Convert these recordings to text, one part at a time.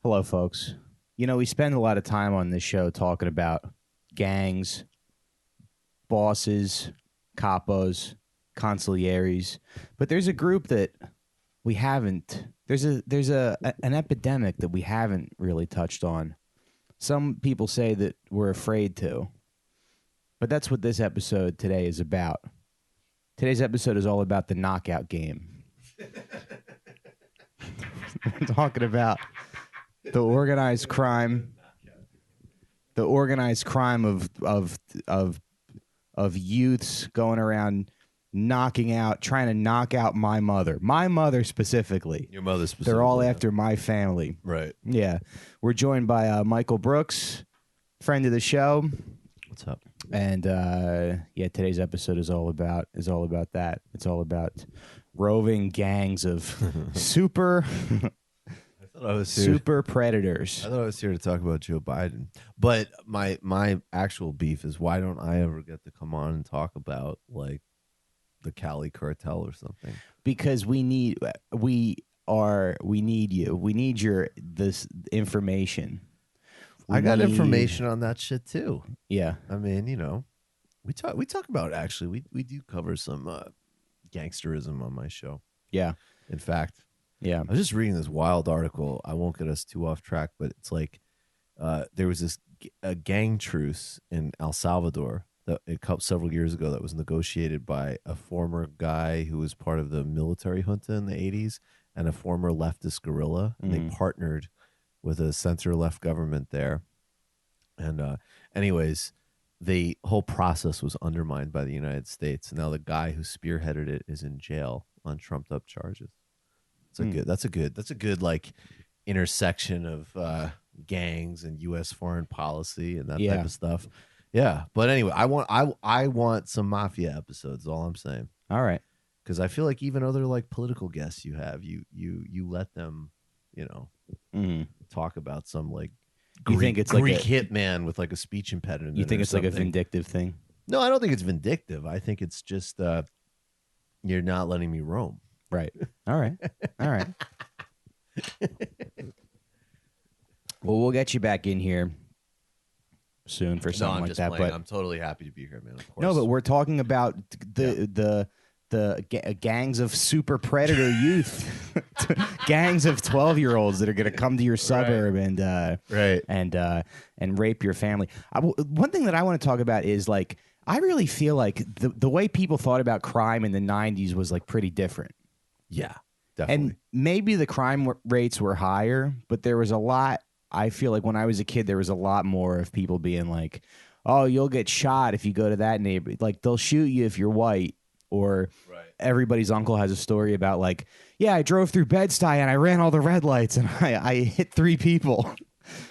Hello, folks. You know, we spend a lot of time on this show talking about gangs, bosses, capos, consiglieres, but there's a group that we haven't. There's an epidemic that we haven't really touched on. Some people say that we're afraid to, but that's what this episode today is about. Today's episode is all about the knockout game. We're talking about the organized crime, of youths going around trying to knock out my mother specifically. Your mother specifically. They're all after my family. Right. Yeah, we're joined by Michael Brooks, friend of the show. What's up? And yeah, today's episode is all about that. It's all about roving gangs of super predators. I thought I was here to talk about Joe Biden. But my actual beef is, why don't I ever get to come on and talk about like the Cali cartel or something? Because we need you. We need this information. I got information on that shit too. Yeah. I mean, you know, we talk about, actually we do cover some gangsterism on my show. Yeah. In fact, yeah. I was just reading this wild article. I won't get us too off track, but it's like there was a gang truce in El Salvador several years ago that was negotiated by a former guy who was part of the military junta in the 80s and a former leftist guerrilla. And they partnered with a center-left government there. And anyways, the whole process was undermined by the United States. And now the guy who spearheaded it is in jail on trumped-up charges. That's a good like intersection of gangs and U.S. foreign policy and that type of stuff. Yeah, but anyway, I want some mafia episodes. Is all I'm saying. All right, because I feel like even other like political guests you have, you let them, you know, talk about some like Greek hitman with like a speech impediment. You think it's like a vindictive thing? No, I don't think it's vindictive. I think it's just you're not letting me roam. Right. All right. All right. Well, we'll get you back in here soon for something like that. But I'm totally happy to be here, man. Of course. No, but we're talking about the gangs of super predator youth, gangs of 12-year-olds that are going to come to your suburb and rape your family. One thing that I want to talk about is like, I really feel like the way people thought about crime in the 90s was like pretty different. Yeah, definitely. And maybe the crime rates were higher, but there was a lot. I feel like when I was a kid, there was a lot more of people being like, oh, you'll get shot if you go to that neighborhood. Like, they'll shoot you if you're white. Or everybody's uncle has a story about like, yeah, I drove through Bed-Stuy and I ran all the red lights and I hit 3 people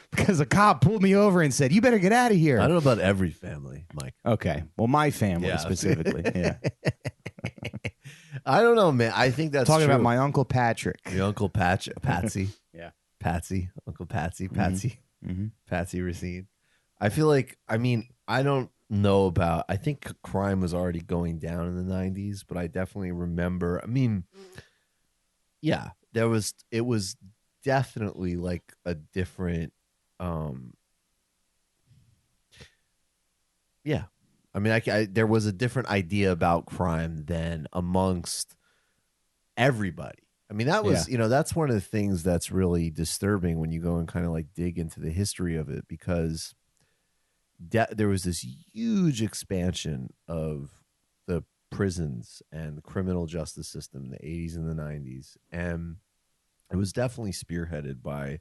because a cop pulled me over and said, you better get out of here. I don't know about every family, Mike. Okay. Well, my family specifically. Yeah. I don't know, man. I think that's talking true. about my Uncle Patrick. Your Uncle Patsy. Yeah. Patsy. Uncle Patsy. Mm-hmm. Patsy Recine. I feel like, I mean, I don't know about, I think crime was already going down in the 90s, but I definitely remember, I mean, yeah, it was definitely like a different, yeah. I mean, there was a different idea about crime than amongst everybody. I mean, that was, you know, that's one of the things that's really disturbing when you go and kind of like dig into the history of it, because there was this huge expansion of the prisons and the criminal justice system in the 80s and the 90s. And it was definitely spearheaded by,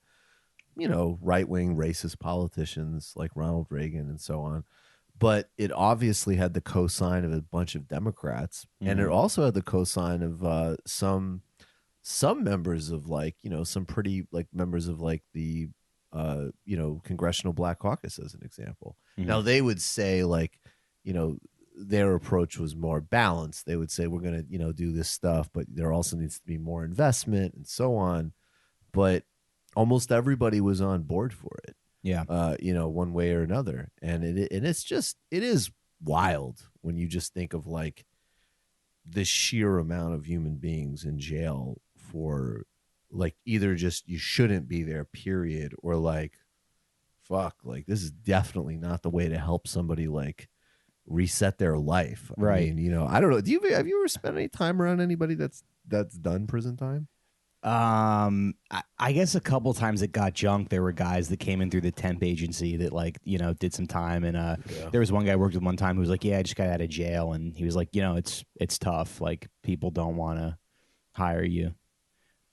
you know, right-wing racist politicians like Ronald Reagan and so on. But it obviously had the cosign of a bunch of Democrats, and it also had the cosign of some members of, like, you know, some pretty like members of like the you know, Congressional Black Caucus, as an example. Now they would say, like, you know, their approach was more balanced. They would say, we're going to, you know, do this stuff, but there also needs to be more investment and so on. But almost everybody was on board for it. Yeah. You know, one way or another. And it is wild when you just think of like the sheer amount of human beings in jail for like either just you shouldn't be there, period, or like fuck, like this is definitely not the way to help somebody like reset their life. Right. I mean, I don't know. Have you ever spent any time around anybody that's done prison time? I guess a couple times it got junk. There were guys that came in through the temp agency that like, did some time. And there was one guy I worked with one time who was like, yeah, I just got out of jail. And he was like, it's tough. Like people don't want to hire you.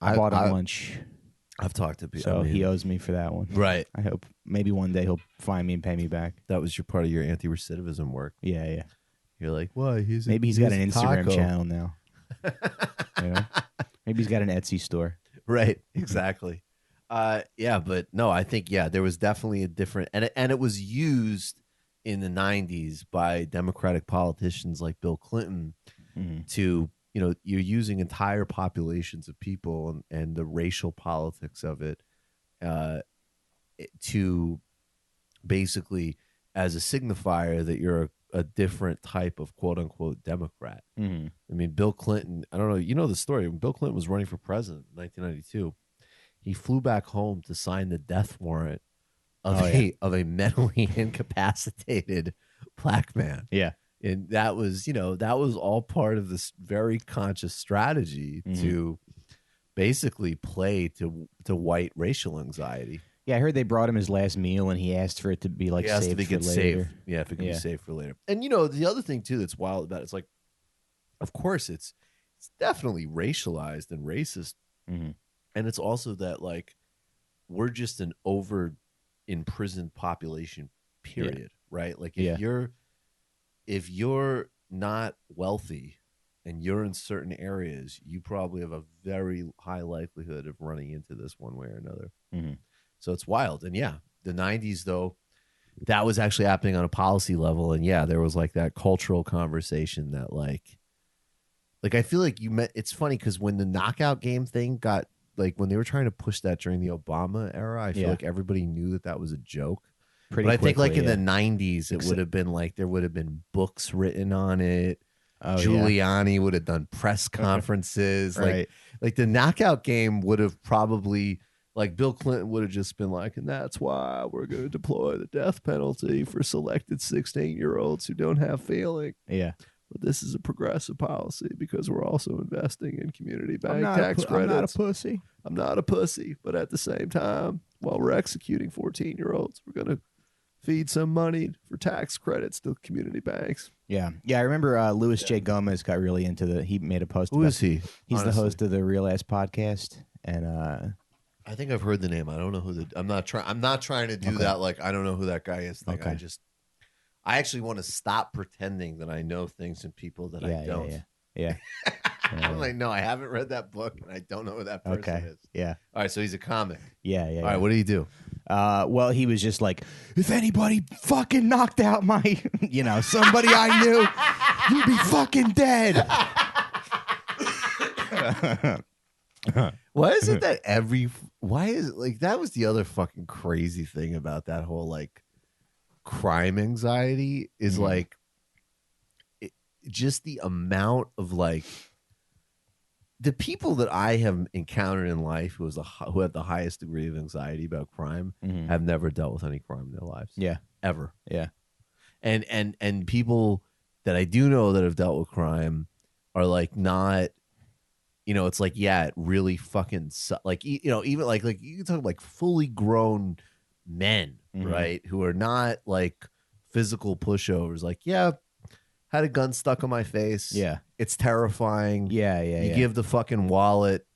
I bought him lunch. I've talked to people. So he owes me for that one. Right. I hope maybe one day he'll find me and pay me back. That was your part of your anti-recidivism work. Yeah, yeah. You're like, why? Maybe he's got an Instagram taco. channel now. Maybe he's got an Etsy store. Right. Exactly. Yeah, but no, I think there was definitely a different, and it was used in the 90s by Democratic politicians like Bill Clinton to, you're using entire populations of people and the racial politics of it to basically as a signifier that you're a different type of quote unquote Democrat. I mean, Bill Clinton, I don't know, you know the story. When Bill Clinton was running for president in 1992, he flew back home to sign the death warrant of a mentally incapacitated black man. Yeah. And that was all part of this very conscious strategy to basically play to white racial anxiety. Yeah, I heard they brought him his last meal, and he asked for it to be like saved for later. Saved. Yeah, if it can be saved for later. And the other thing too that's wild about it's like, of course, it's definitely racialized and racist, and it's also that like we're just an over imprisoned population. Period. Right? Like if you're not wealthy and you're in certain areas, you probably have a very high likelihood of running into this one way or another. So it's wild. And the 90s, though, that was actually happening on a policy level. And there was like that cultural conversation that like I feel like it's funny because when the knockout game thing got like when they were trying to push that during the Obama era, I feel like everybody knew that was a joke. But I think like in the 90s, it would have been like there would have been books written on it. Giuliani would have done press conferences. Right. Like the knockout game would have probably like Bill Clinton would have just been like, and that's why we're going to deploy the death penalty for selected 16-year-olds who don't have feeling. Yeah. But this is a progressive policy because we're also investing in community bank tax credits. I'm not a pussy. I'm not a pussy. But at the same time, while we're executing 14-year-olds, we're going to feed some money for tax credits to community banks. Yeah. Yeah, I remember Louis J. Gomez got really into he made a post. Who is he? He's honestly the host of the Real Ass podcast. And I think I've heard the name. I don't know who I'm not trying to do that like I don't know who that guy is thing. Okay. I actually want to stop pretending that I know things and people that I don't. Yeah. I'm like, no, I haven't read that book and I don't know who that person is. Yeah. All right, so he's a comic. Yeah. All right, what do you do? Well, he was just like, if anybody fucking knocked out my, somebody I knew, you'd be fucking dead. Why is it that that was the other fucking crazy thing about that whole like crime anxiety is like just the amount of like the people that I have encountered in life who have the highest degree of anxiety about crime have never dealt with any crime in their lives. Yeah. Ever. Yeah. And people that I do know that have dealt with crime are like not, it's like, it really fucking like, even like you can talk about like fully grown men, right? Who are not like physical pushovers. Like, had a gun stuck on my face. Yeah. It's terrifying. Yeah. You give the fucking wallet.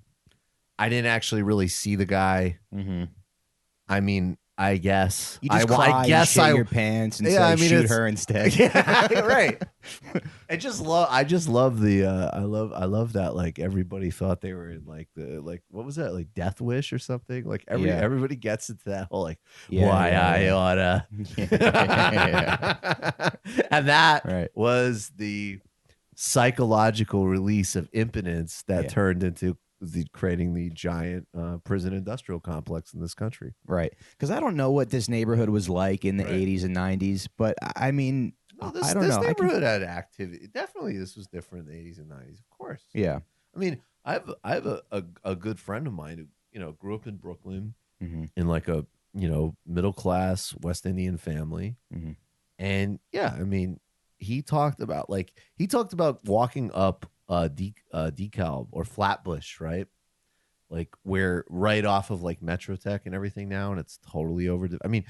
I didn't actually really see the guy. I mean, I guess. You just cry, I guess you shit your pants and say shoot her instead. Yeah, right. I just love the I love that like everybody thought they were in like the like what was that like Death Wish or something like everybody gets into that whole like I oughta and that was the psychological release of impotence that turned into creating the giant prison industrial complex in this country. Right. Because I don't know what this neighborhood was like in the 80s and 90s, but I mean, I don't know. This neighborhood had activity. Definitely this was different in the 80s and 90s, of course. Yeah. I mean, I have a good friend of mine grew up in Brooklyn Mm-hmm. in like a, middle class West Indian family. Mm-hmm. And yeah, I mean, he talked about walking up DeKalb or Flatbush, right? Like we're right off of like Metrotech and everything now, and it's totally over. I mean,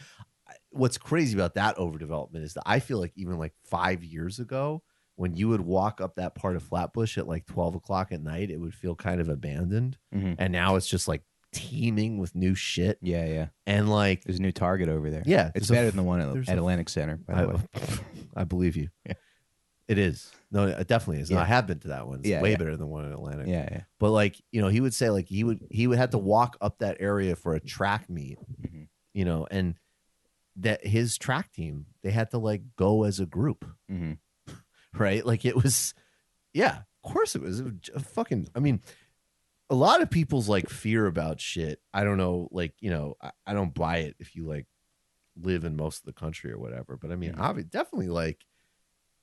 what's crazy about that overdevelopment is that I feel like even like 5 years ago, when you would walk up that part of Flatbush at like 12 o'clock at night, it would feel kind of abandoned. Mm-hmm. And now it's just like teeming with new shit. Yeah, yeah. And like, There's a new Target over there. yeah, It's better than the one at Atlantic Center, by the way. I believe you. Yeah. It is. No, it definitely is. No, Yeah. I have been to that one. It's Yeah, way yeah. better than the one in Atlantic. Yeah, yeah. But like, he would say like he would have to walk up that area for a track meet, Mm-hmm. And that his track team, they had to like go as a group, Mm-hmm. right? Like it was, yeah, of course it was. It was fucking, I mean, a lot of people's like fear about shit. I don't know, like, I don't buy it if you like live in most of the country or whatever. But I mean, definitely like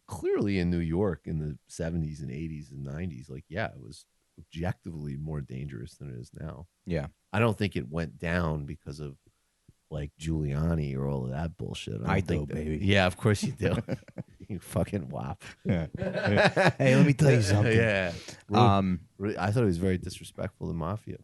clearly in New York in the 70s and 80s and 90s, like, yeah, it was objectively more dangerous than it is now. Yeah. I don't think it went down because of like Giuliani or all of that bullshit. I don't think do, baby. Yeah, of course you do. You fucking wop. Yeah. Hey, let me tell you something. Yeah. I thought it was very disrespectful to mafia.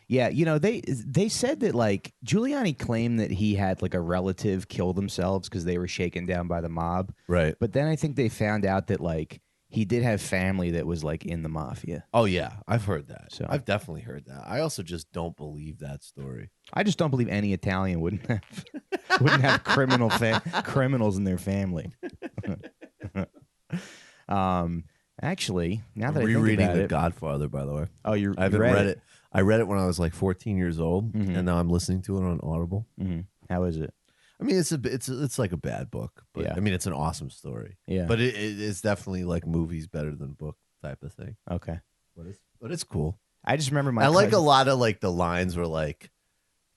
Yeah, they said that like Giuliani claimed that he had like a relative kill themselves because they were shaken down by the mob. Right. But then I think they found out that like he did have family that was like in the mafia. Oh yeah, I've heard that. So I've definitely heard that. I also just don't believe that story. I just don't believe any Italian wouldn't have criminals in their family. Actually, now that I think rereading about The it, Godfather, by the way. Oh, I haven't read it. I read it when I was like 14 years old, and now I'm listening to it on Audible. Mm-hmm. How is it? I mean, it's like a bad book, but Yeah. I mean, it's an awesome story. Yeah, But it's definitely like movies better than book type of thing. Okay. But it's cool. I just remember I like a lot of like the lines were like,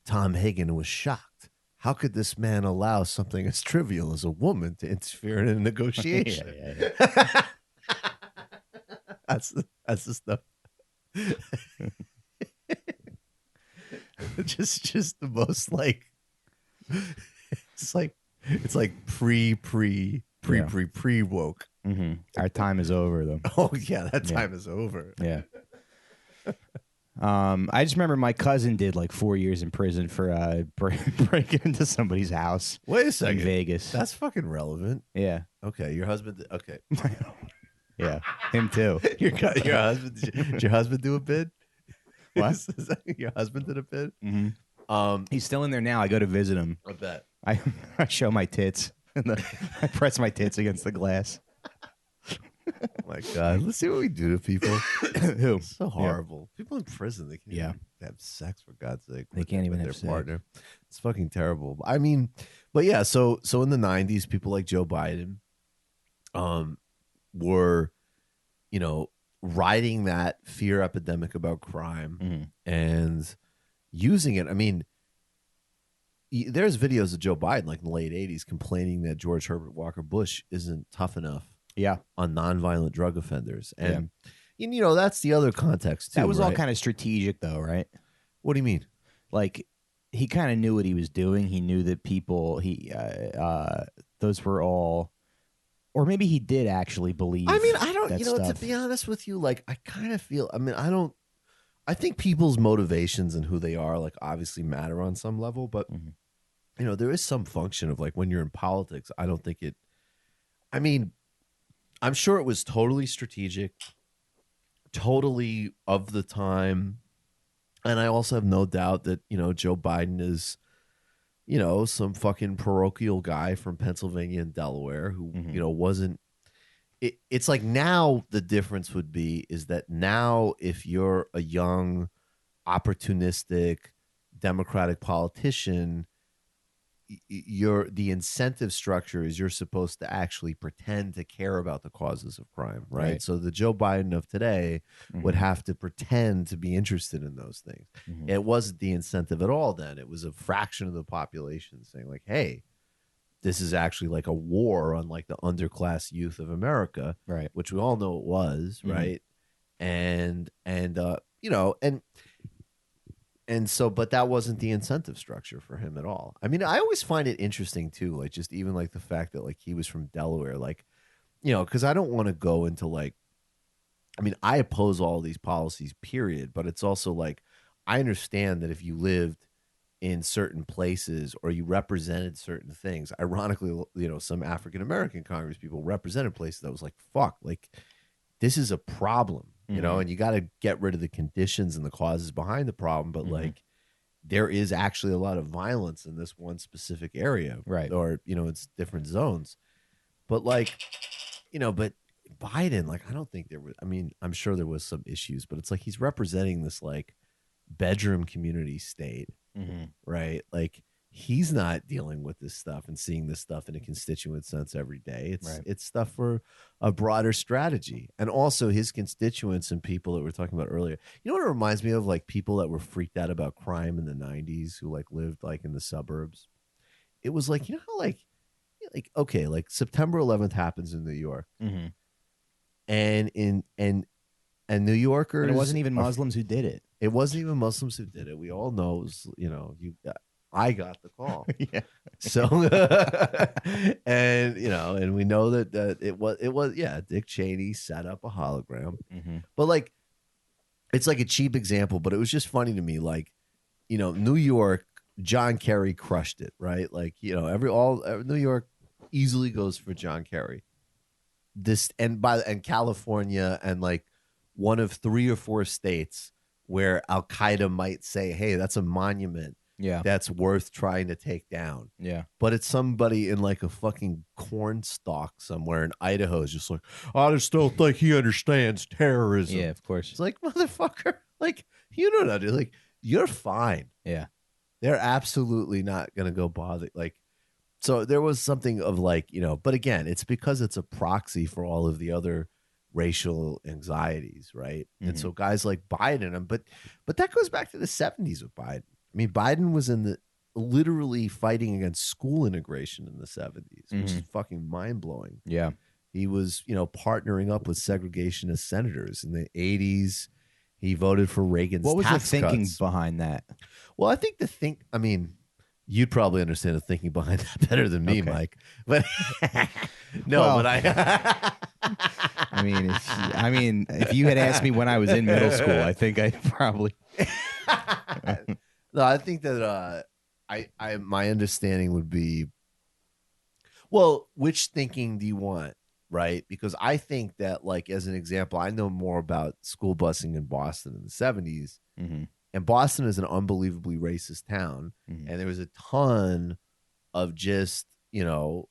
Tom Hagen was shocked. How could this man allow something as trivial as a woman to interfere in a negotiation? Yeah. That's the stuff. just the most like it's like pre woke. Mm-hmm. Our time is over, though. Oh yeah, that time is over. Yeah. I just remember my cousin did like 4 years in prison for breaking into somebody's house. Wait a second, in Vegas. That's fucking relevant. Yeah. Okay, your husband. Okay. Yeah, him too. Your husband. Did your husband do a bid? What? Is that your husband did a bid? Mm-hmm. He's still in there now. I go to visit him. I bet. I show my tits. And I press my tits against the glass. Oh my God. Let's see what we do to people. Who? It's so horrible. Yeah. People in prison, they can't even have sex, for God's sake. They can't even have their sex. Partner. It's fucking terrible. I mean, but yeah, so in the 90s, people like Joe Biden were, riding that fear epidemic about crime and using it. I mean, there's videos of Joe Biden like in the late 80s complaining that George Herbert Walker Bush isn't tough enough on nonviolent drug offenders. And, that's the other context, too. That was all right? kind of strategic, though, right? What do you mean? Like, he kind of knew what he was doing. He knew that people, those were all, or maybe he did actually believe. I mean, I don't, stuff. To be honest with you, like, I kind of feel, I think people's motivations and who they are, like, obviously matter on some level, but, there is some function of, like, when you're in politics, I don't think it, I'm sure it was totally strategic, totally of the time, and I also have no doubt that, Joe Biden is, some fucking parochial guy from Pennsylvania and Delaware who, wasn't, it's like now the difference would be is that now if you're a young, opportunistic, Democratic politician, the incentive structure is you're supposed to actually pretend to care about the causes of crime, right? So the Joe Biden of today would have to pretend to be interested in those things. It wasn't the incentive at all then. It was a fraction of the population saying like, hey, this is actually like a war on like the underclass youth of America, right? Which we all know it was, right? And you know, and so, but that wasn't the incentive structure for him at all. I mean, I always find it interesting too, like just even like the fact that like he was from Delaware, like, you know, because I don't want to go into like, I mean, I oppose all these policies, period, but it's also like, I understand that if you lived in certain places or you represented certain things, ironically, you know, some African American Congress people represented places that was like, fuck, like, this is a problem, you know, and you got to get rid of the conditions and the causes behind the problem. But like, there is actually a lot of violence in this one specific area, Right. or, you know, it's different zones. But like, you know, but Biden, like, I don't think there was, I mean, I'm sure there was some issues, but it's like he's representing this like bedroom community state, right? Like, he's not dealing with this stuff and seeing this stuff in a constituent sense every day. It's stuff for a broader strategy. And also his constituents and people that we were talking about earlier. You know what it reminds me of? Like people that were freaked out about crime in the 90s who like lived like in the suburbs. It was like, you know how like okay, like September 11th happens in New York. And New Yorkers, And it wasn't even Muslims who did it. It wasn't even Muslims who did it. We all know it was, you know, I got the call. Yeah. So, and you know, and we know that it was, yeah, Dick Cheney set up a hologram, but like, it's like a cheap example, but it was just funny to me. Like, you know, New York, John Kerry crushed it, right? Like, you know, New York easily goes for John Kerry. And California, and like one of 3 or 4 states where Al Qaeda might say, hey, that's a monument that's worth trying to take down. Yeah. But it's somebody in like a fucking corn stalk somewhere in Idaho is just like, I just don't think he understands terrorism. Yeah, of course. It's like, motherfucker, like, you don't know, like, you're fine. Yeah. They're absolutely not going to go bother. Like, so there was something of like, you know, but again, it's because it's a proxy for all of the other racial anxieties, right? And so guys like Biden, but that goes back to the 70s with Biden. I mean, Biden was literally fighting against school integration in the 70s, which is fucking mind blowing. Yeah. He was, you know, partnering up with segregationist senators in the 80s. He voted for Reagan's What was the tax thinking cuts. behind that? Well, I think I mean, you'd probably understand the thinking behind that better than me, Okay. Mike. But no, Well, but I mean, if you had asked me when I was in middle school, I think I probably. No, I think that my understanding would be, well, which thinking do you want, right? Because I think that, like, as an example, I know more about school busing in Boston in the 70s. And Boston is an unbelievably racist town. And there was a ton of just, you know,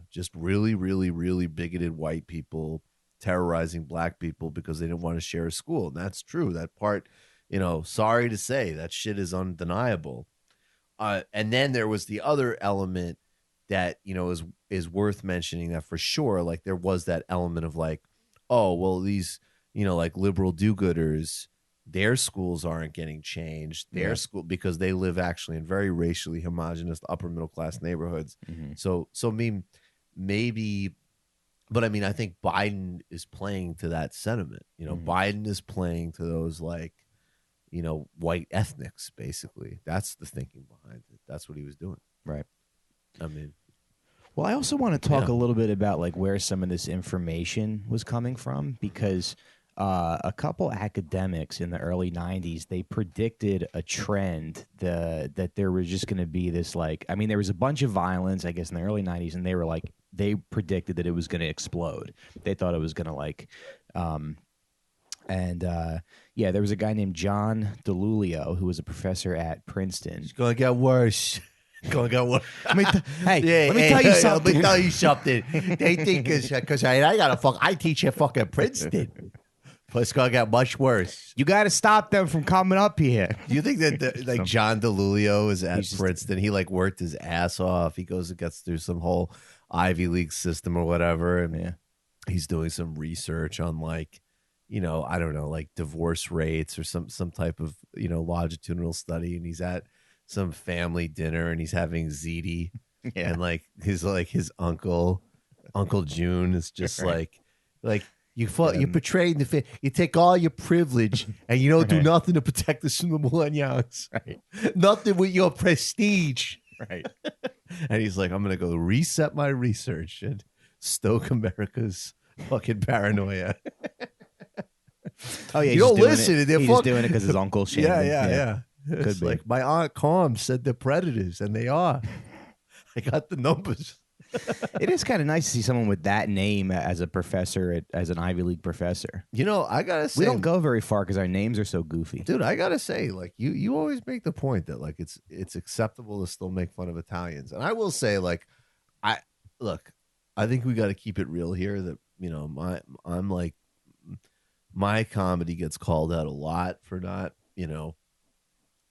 just really, really, really bigoted white people terrorizing black people because they didn't want to share a school. And that's true. That part, you know, sorry to say, that shit is undeniable. And then there was the other element that, you know, is worth mentioning, that for sure, like, there was that element of like, oh, well, these, you know, like liberal do-gooders, their schools aren't getting changed. Their school, because they live actually in very racially homogenous upper middle class neighborhoods. So I mean, maybe, but I mean, I think Biden is playing to that sentiment. You know, Biden is playing to those, like, you know, white ethnics, basically. That's the thinking behind it. That's what he was doing. Right. I mean, well, I also want to talk a little bit about like where some of this information was coming from, because a couple academics in the early 90s, they predicted a trend that there was just going to be this, like, I mean, there was a bunch of violence, I guess, in the early 90s, and they predicted that it was going to explode. They thought it was going to, like, there was a guy named John DeLulio who was a professor at Princeton. it's going to get worse. Going to get worse. Let me tell you something. Let me tell you something. They think because I teach at fucking Princeton. But it's going to get much worse. You got to stop them from coming up here. Do you think that like John DeLulio is at Princeton? He like worked his ass off. He goes and gets through some whole Ivy League system or whatever. And he's doing some research on, like, you know, I don't know, like divorce rates or some type of, you know, longitudinal study. And he's at some family dinner and he's having ziti. And like his uncle June is just like You portraying you take all your privilege and you don't do nothing to protect us from the millennials. Right. Nothing with your prestige. Right. And he's like, I'm gonna go reset my research and stoke America's fucking paranoia. Oh yeah, You don't listen. He's just doing it because his uncle shamed him. Yeah. It's be. like my aunt Calm said they're predators, and they are. I got the numbers. It is kind of nice to see someone with that name as a professor, as an Ivy League professor. You know, I gotta say, we don't go very far because our names are so goofy, dude. I gotta say, like you always make the point that like it's acceptable to still make fun of Italians, and I will say, like, I think we got to keep it real here. That I'm like, my comedy gets called out a lot for not,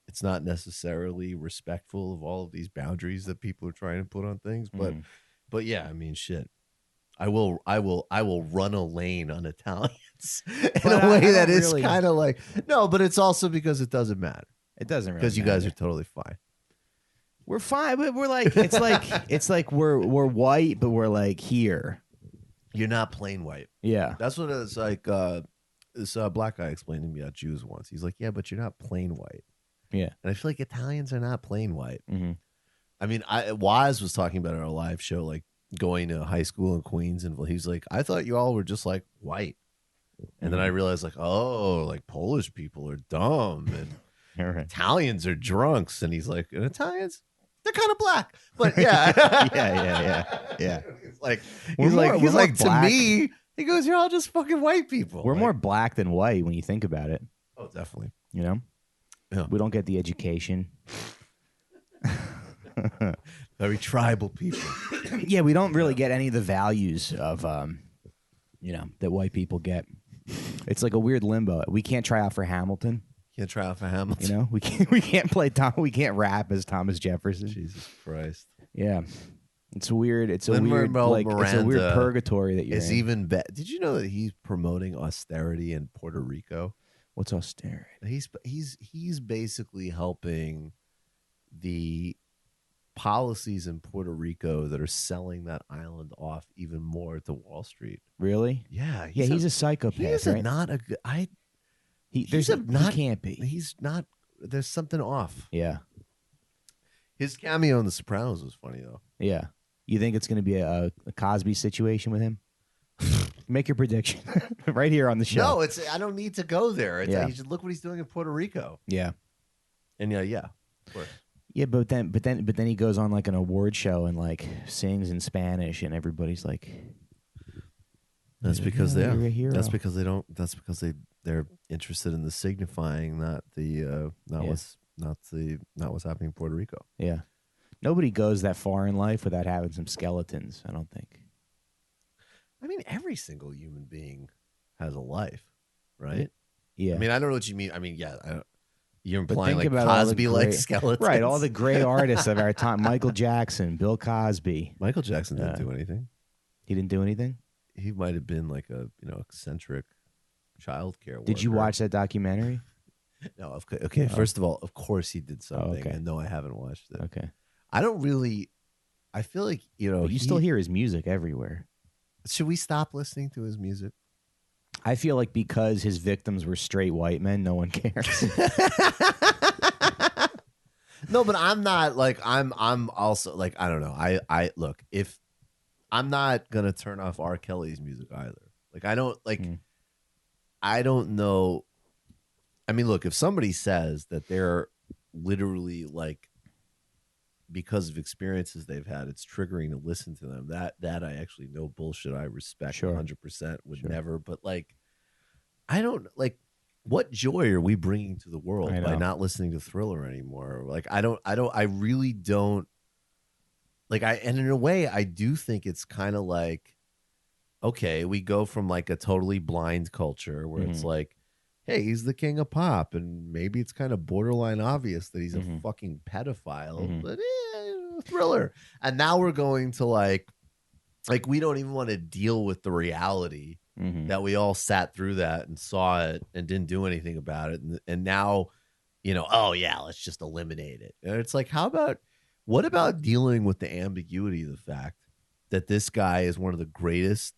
it's not necessarily respectful of all of these boundaries that people are trying to put on things, but yeah, I mean, shit. I will run a lane on Italians in a way that is kind of like, no, but it's also because it doesn't matter. It doesn't really because you guys are totally fine. We're fine, but we're like, it's like we're white, but we're like here. You're not plain white. Yeah, that's what it's like. This black guy explained to me about Jews once. He's like, yeah, but you're not plain white. Yeah, and I feel like Italians are not plain white. Mm-hmm. I mean, Waz was talking about it on our live show, like going to high school in Queens, and he's like, I thought you all were just like white, and then I realized like, oh, like Polish people are dumb and Italians are drunks, and he's like, and Italians, they're kind of black, but yeah, yeah. He's like to me, he goes, you're all just fucking white people. We're more black than white when you think about it. Oh, definitely. Yeah. We don't get the education. Very tribal people. Yeah, we don't really get any of the values of, that white people get. It's like a weird limbo. We can't try out for Hamilton. Can't try out for Hamilton. We can't play We can't rap as Thomas Jefferson. Jesus Christ. Yeah, it's weird. It's a weird purgatory that you're is in. even better. Did you know that he's promoting austerity in Puerto Rico? What's austerity? He's basically helping the policies in Puerto Rico that are selling that island off even more to Wall Street. Really? Yeah. He's a psychopath. He's right? Not a good. He can't be. He's not. There's something off. Yeah. His cameo in The Sopranos was funny though. Yeah. You think it's going to be a Cosby situation with him? Make your prediction right here on the show. No, I don't need to go there. You should look what he's doing in Puerto Rico. Yeah. And yeah, of course. Yeah, but then he goes on like an award show and like sings in Spanish, and everybody's like, "That's because they are. You're a hero." That's because they don't. That's because they're interested in the signifying, not what's happening in Puerto Rico. Yeah, nobody goes that far in life without having some skeletons. I don't think. I mean, every single human being has a life, right? Yeah. I mean, I don't know what you mean. I mean, yeah. You're implying like about Cosby-like skeletons. Right, all the great artists of our time. Michael Jackson, Bill Cosby. Michael Jackson didn't do anything. He didn't do anything? He might have been like a eccentric childcare worker. Did you watch that documentary? No. Okay. First of all, of course he did something. Okay. And no, I haven't watched it. Okay. I don't really. I feel like But you still hear his music everywhere. Should we stop listening to his music? I feel like because his victims were straight white men, no one cares. No, but I'm not like I'm also like I don't know. I look, if I'm not gonna turn off R. Kelly's music either. Like I don't like I don't know. I mean, look, if somebody says that they're literally like because of experiences they've had, it's triggering to listen to them. That I actually no bullshit. I respect 100%. Would never, but like, I don't like. What joy are we bringing to the world by not listening to Thriller anymore? Like, I really don't. Like, and in a way, I do think it's kind of like, okay, we go from like a totally blind culture where it's like, hey, he's the king of pop, and maybe it's kind of borderline obvious that he's a fucking pedophile, but Thriller. And now we're going to like we don't even want to deal with the reality that we all sat through that and saw it and didn't do anything about it. And now, oh yeah, let's just eliminate it. And it's like, what about dealing with the ambiguity of the fact that this guy is one of the greatest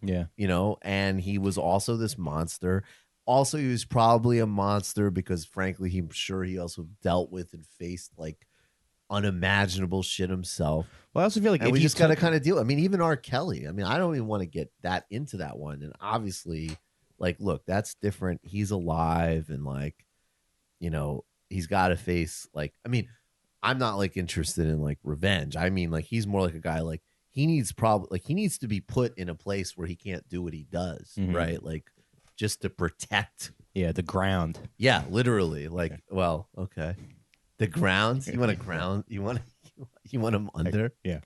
Yeah. And he was also this monster. Also, he was probably a monster because, frankly, I'm sure he also dealt with and faced like unimaginable shit himself. Well, I also feel like And if we you just got to took, kind of deal. I mean, even R. Kelly. I mean, I don't even want to get that into that one. And obviously, like, look, that's different. He's alive, and like, he's got to face like. I mean, I'm not like interested in like revenge. I mean, like, he's more like a guy like he needs he needs to be put in a place where he can't do what he does, right? Like, just to protect. yeah, the ground. Yeah, literally. Like, well, okay. The ground. You want a ground? You want him under? Yeah.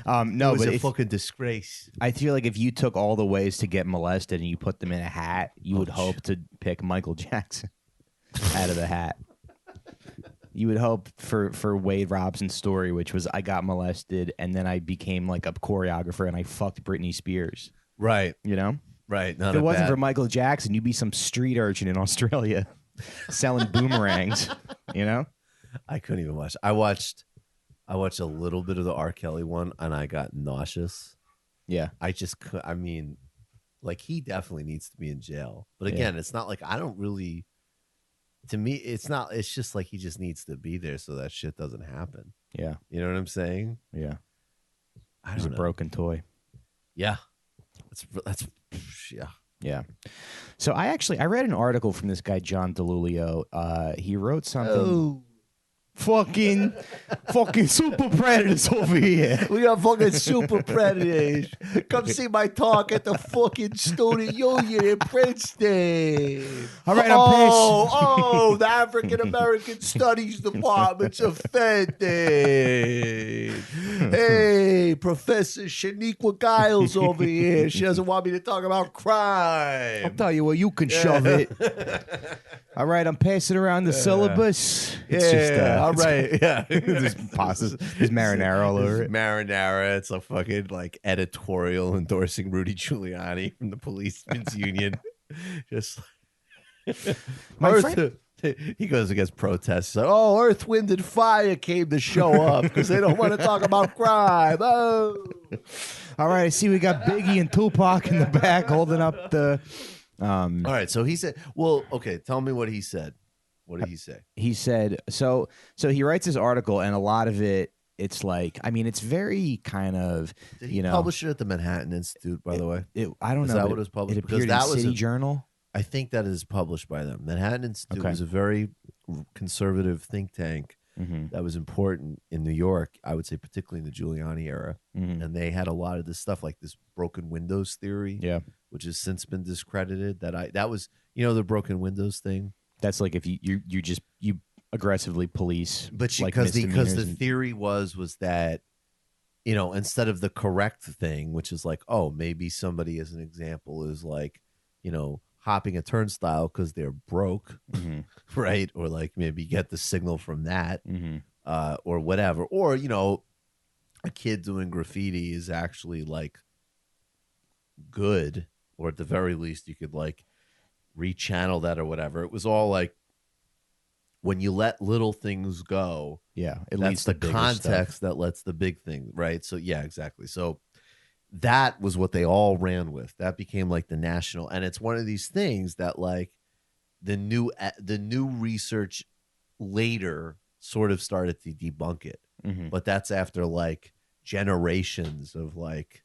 It No, was but a if fucking disgrace. I feel like if you took all the ways to get molested and you put them in a hat, you would hope to pick Michael Jackson out of the hat. You would hope for Wade Robson's story, which was I got molested and then I became like a choreographer and I fucked Britney Spears. Right. Right. Not if it wasn't bad. for Michael Jackson, you'd be some street urchin in Australia selling boomerangs. I couldn't even watch. I watched a little bit of the R. Kelly one, and I got nauseous. Yeah. I just could. I mean, like, he definitely needs to be in jail. But again, it's not like I don't really. To me, it's not. It's just like he just needs to be there so that shit doesn't happen. Yeah. You know what I'm saying? Yeah. I He's a broken toy. Yeah. That's yeah. Yeah. So I read an article from this guy John DeLulio. He wrote something. Oh. Fucking super predators over here. We got fucking super predators. Come see my talk at the fucking Student Union in Princeton. All right, I'm pissed. Oh, the African American Studies Department's offended. Hey, Professor Shaniqua Giles over here. She doesn't want me to talk about crime. I'll tell you what, you can shove it. All right, I'm passing around the syllabus. It's just all right, yeah. there's pastas, there's marinara all over it. Marinara. It's a fucking like editorial endorsing Rudy Giuliani from the Policemen's Union. Just My friend, he goes against protests. He's like, oh, Earth, Wind, and Fire came to show up because they don't want to talk about crime. Oh, all right. I see we got Biggie and Tupac in the back holding up the. All right. So he said, "Well, okay. Tell me what he said. What did he say?" He said, so he writes this article, and a lot of it, it's like, I mean, it's very kind of, Did he publish it at the Manhattan Institute? By the way, I don't know. Is that what it was published? It appeared in City Journal. I think that is published by them. Manhattan Institute was a very conservative think tank that was important in New York, I would say particularly in the Giuliani era. And they had a lot of this stuff like this broken windows theory, which has since been discredited. That was, the broken windows thing. That's like if you aggressively police. But like because the theory was that, instead of the correct thing, which is like, oh, maybe somebody as an example is like, hopping a turnstile because they're broke, right? Or like maybe get the signal from that, or whatever. Or, a kid doing graffiti is actually like good, or at the very least you could like rechannel that or whatever. It was all like when you let little things go, it that's the context that lets the big thing, right? So yeah, exactly. So that was what they all ran with. That became like the national, and it's one of these things that like the new research later sort of started to debunk it. But that's after like generations of like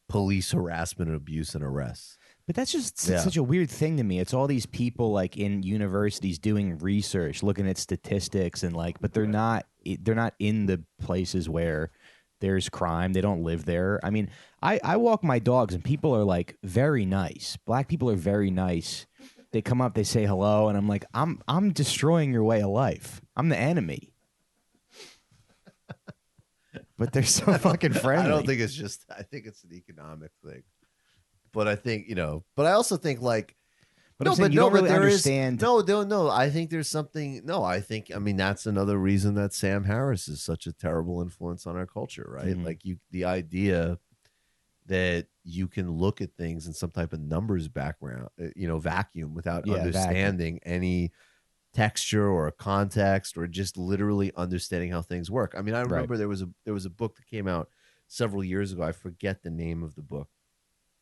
police harassment and abuse and arrests. But that's just such a weird thing to me. It's all these people like in universities doing research, looking at statistics, and like, but they're not in the places where there's crime. They don't live there. I mean, I walk my dogs and people are like very nice. Black people are very nice. They come up, they say hello, and I'm like, I'm destroying your way of life. I'm the enemy. But they're so fucking friendly. I don't think it's just, I think it's an economic thing. But I think, but I also think like, but I'm saying you don't really understand. No. I think there's something. No, I mean, that's another reason that Sam Harris is such a terrible influence on our culture, right? Like the idea that you can look at things in some type of numbers background, vacuum without understanding any texture or context or just literally understanding how things work. I mean, I remember there was a book that came out several years ago. I forget the name of the book.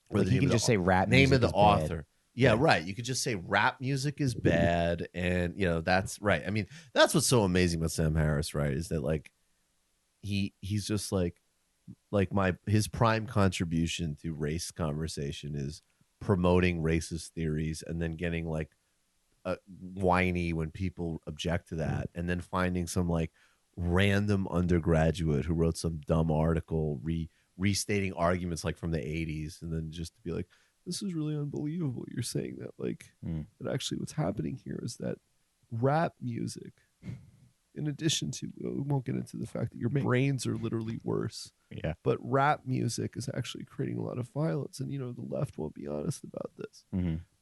Or Like the you name can of just say rap name music of the is bad. author. Yeah, Yeah. right. You could just say rap music is bad, and that's right. I mean, that's what's so amazing about Sam Harris, right? Is that like he's just like his prime contribution to race conversation is promoting racist theories and then getting like whiny when people object to that, and then finding some like random undergraduate who wrote some dumb article restating arguments like from the 80s, and then just to be like, this is really unbelievable, you're saying that like that actually what's happening here is that rap music, in addition to, we won't get into the fact that your brains are literally worse, Yeah. but rap music is actually creating a lot of violence, and the left won't be honest about this.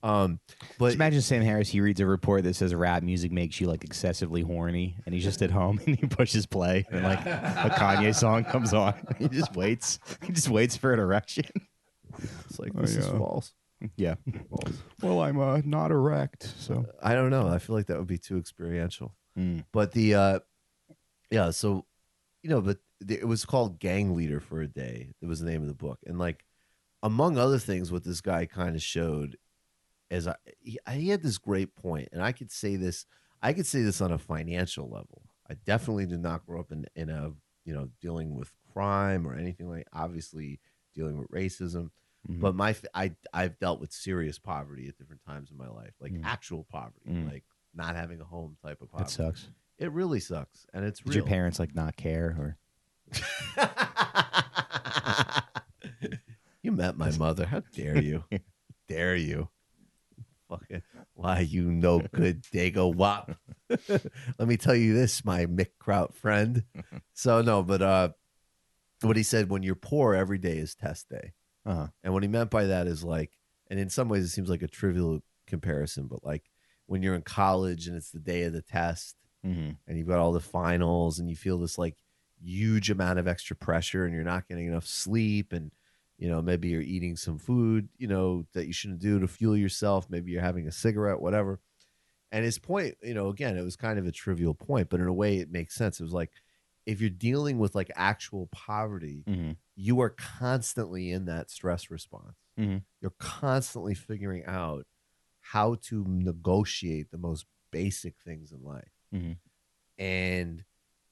But just imagine Sam Harris, he reads a report that says rap music makes you like excessively horny, and he's just at home and he pushes play and like a Kanye song comes on. He just waits for an erection. It's like, this is false. Yeah. False. Well, I'm not erect, so I don't know. I feel like that would be too experiential. But the so but it was called Gang Leader for a Day. It was the name of the book, and like among other things, what this guy kind of showed is he had this great point, and I could say this on a financial level. I definitely did not grow up in a dealing with crime or anything, like obviously dealing with racism. But I've dealt with serious poverty at different times in my life, like actual poverty, like not having a home type of poverty. that sucks. It really sucks, and it's Did real. your parents like not care or? You met my mother. How dare you? Dare you? Fucking why, you no good dago wop. Let me tell you this, my Mick Kraut friend. So no, but what he said, when you're poor, every day is test day. And what he meant by that is like, and in some ways it seems like a trivial comparison, but like when you're in college and it's the day of the test, and you've got all the finals, and you feel this like huge amount of extra pressure, and you're not getting enough sleep, and maybe you're eating some food that you shouldn't do to fuel yourself, maybe you're having a cigarette, whatever. And his point, again, it was kind of a trivial point, but in a way it makes sense. It was like, if you're dealing with like actual poverty, you are constantly in that stress response. You're constantly figuring out how to negotiate the most basic things in life. And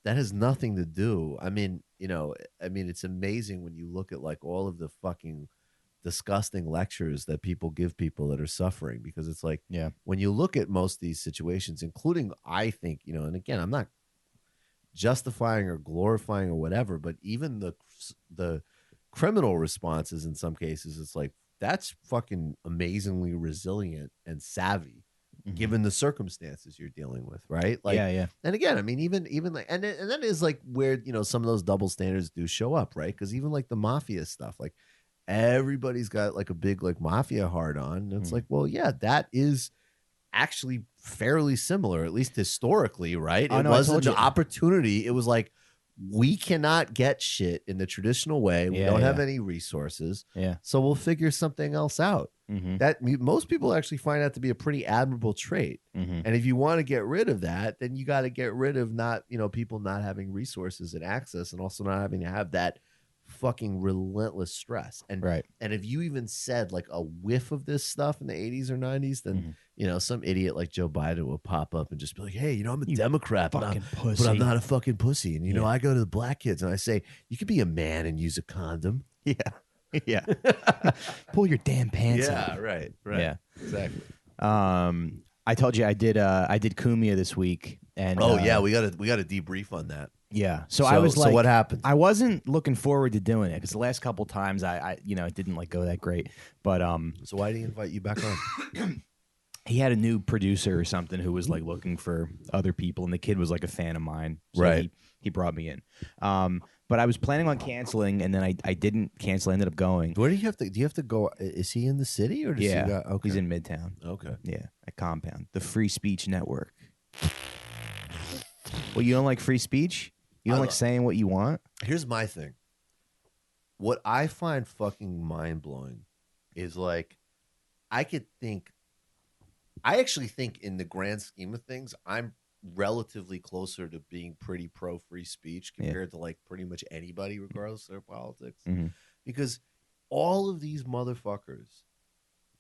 that has nothing to do. I mean, it's amazing when you look at like all of the fucking disgusting lectures that people give people that are suffering, because it's like, when you look at most of these situations, including, I think, and again, I'm not justifying or glorifying or whatever, but even the criminal responses in some cases, it's like, that's fucking amazingly resilient and savvy given the circumstances you're dealing with, right? Like, and again, I mean, even like, and that is like where some of those double standards do show up, right? Because even like the mafia stuff, like everybody's got like a big like mafia hard on, and it's like, well, yeah, that is actually fairly similar, at least historically, right? It wasn't the opportunity. It was like, we cannot get shit in the traditional way. We don't have any resources. So we'll figure something else out. That most people actually find that to be a pretty admirable trait. And if you want to get rid of that, then you got to get rid of people not having resources and access, and also not having to have that fucking relentless stress. And and if you even said like a whiff of this stuff in the 80s or 90s, then some idiot like Joe Biden will pop up and just be like, hey, I'm a Democrat, but I'm not a fucking pussy. And I go to the black kids and I say, you could be a man and use a condom. Pull your damn pants out. Right yeah, exactly. I told you I did Kumia this week, and we got to debrief on that. So I was like, so what happened? I wasn't looking forward to doing it because the last couple times I it didn't like go that great. But so why did he invite you back on? He had a new producer or something who was like looking for other people, and the kid was like a fan of mine. So he brought me in. But I was planning on canceling, and then I didn't cancel. I ended up going. Where do you have to go? Is he in the city, or does he got, he's in Midtown. Okay. Yeah, at Compound, the Free Speech Network. Well, you don't like free speech? You don't like saying what you want? Here's my thing. What I find fucking mind-blowing is like, I actually think in the grand scheme of things, I'm relatively closer to being pretty pro free speech Yeah. compared to like pretty much anybody, regardless of their politics. Mm-hmm. Because all of these motherfuckers,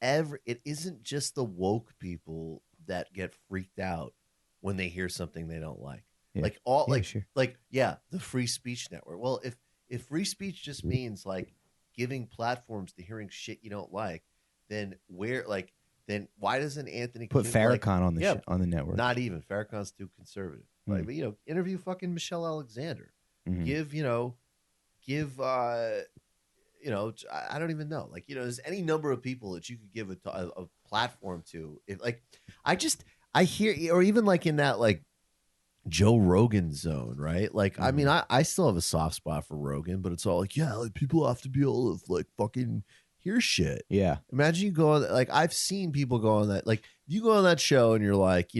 it isn't just the woke people that get freaked out when they hear something they don't like. Yeah. Like all Yeah, sure. the free speech network. Well, if free speech just means like giving platforms to hearing shit you don't like, then then why doesn't Anthony Put Farrakhan on the yeah, on the network? not even Farrakhan's too conservative. Mm. But interview fucking Michelle Alexander. Mm-hmm. Give I don't even know. Like, there's any number of people that you could give a platform to. If like, I hear, or even like in that like Joe Rogan zone, right? Like, Mm-hmm. I mean, I still have a soft spot for Rogan, but it's all like, yeah, like people have to be able to like fucking hear shit. Yeah. Imagine you go on, like, I've seen people go on that. Like, if you go on that show and you're like,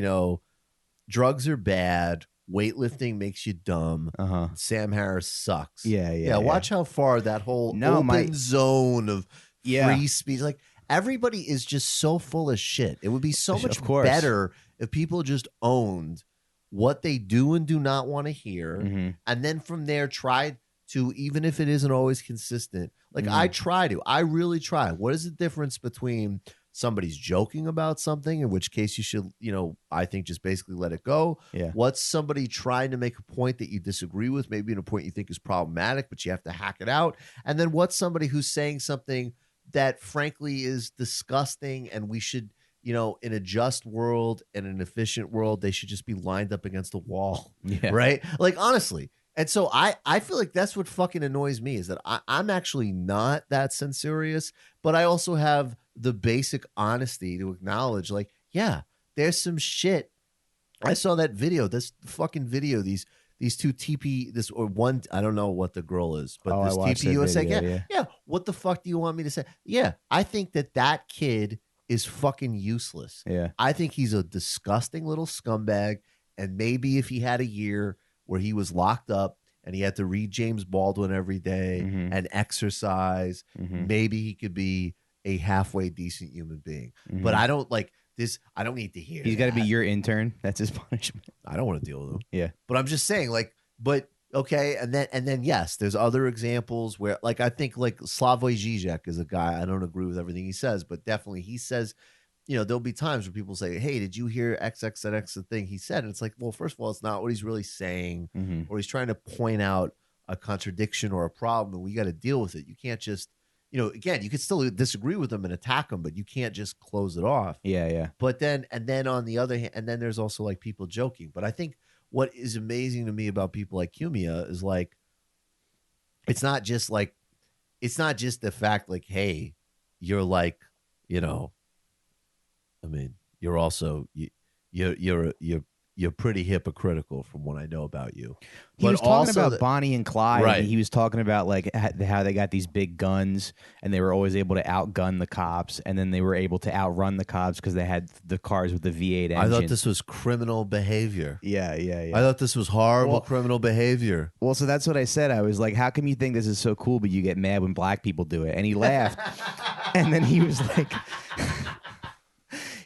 drugs are bad, weightlifting makes you dumb. Uh-huh. Sam Harris sucks. Yeah. Watch how far that whole open zone of free speech. Like, everybody is just so full of shit. It would be so much better if people just owned what they do and do not want to hear, mm-hmm. and then from there try to, even if it isn't always consistent. Like, I really try. What is the difference between somebody's joking about something, in which case you should, I think just basically let it go. Yeah. What's somebody trying to make a point that you disagree with, maybe in a point you think is problematic, but you have to hack it out? And then what's somebody who's saying something that frankly is disgusting, and we should, in a just world and an efficient world, they should just be lined up against a wall. Yeah. Right? Like, honestly. And so I feel like that's what fucking annoys me, is that I'm actually not that censorious, but I also have the basic honesty to acknowledge, like, yeah, there's some shit. I saw that video, this fucking video, these two TP, this or one, I don't know what the girl is, but this TP USA, yeah. What the fuck do you want me to say? Yeah, I think that kid is fucking useless. Yeah. I think he's a disgusting little scumbag, and maybe if he had a year where he was locked up and he had to read James Baldwin every day mm-hmm. and exercise, mm-hmm. maybe he could be a halfway decent human being. Mm-hmm. But I don't like this. I don't need to hear. He's got to be your intern. That's his punishment. I don't want to deal with him. Yeah. But I'm just saying, like, but okay. And then yes, there's other examples where, like, I think like Slavoj Žižek is a guy. I don't agree with everything he says, but definitely he says, there'll be times where people say, hey, did you hear XXX the thing he said? And it's like, well, first of all, it's not what he's really saying, mm-hmm. or he's trying to point out a contradiction or a problem, and we got to deal with it. You can't just, again, you could still disagree with them and attack them, but you can't just close it off. Yeah. But then on the other hand, and then there's also like people joking. But I think what is amazing to me about people like Cumia is like, it's not just the fact like, hey, you're like, I mean, you're also you're pretty hypocritical from what I know about you. He was talking about Bonnie and Clyde. Right. He was talking about like how they got these big guns and they were always able to outgun the cops, and then they were able to outrun the cops because they had the cars with the V8 engine. I thought this was criminal behavior. Yeah. I thought this was horrible criminal behavior. Well, so that's what I said. I was like, how come you think this is so cool, but you get mad when black people do it? And he laughed. And then he was like...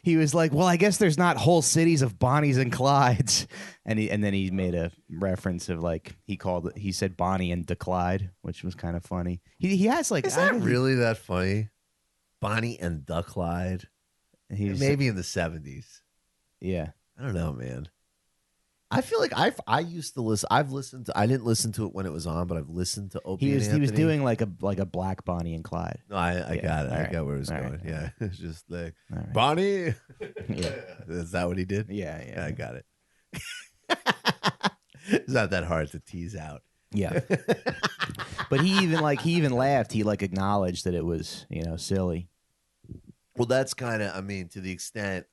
He was like, well, I guess there's not whole cities of Bonnies and Clydes. And then he made a reference of like, he said Bonnie and Clyde, which was kind of funny. He has like... Is that really that funny? Bonnie and Clyde? Maybe in the 70s. Yeah. I don't know, man. I feel like I used to listen. I didn't listen to it when it was on, but I've listened to Opie and Anthony. He was doing like a black Bonnie and Clyde. No, I got it. I got where it was going. Yeah. It's just like, Bonnie. Yeah. Is that what he did? Yeah. I got it. It's not that hard to tease out. Yeah. But he even laughed. He like acknowledged that it was, silly. Well, that's kind of, to the extent,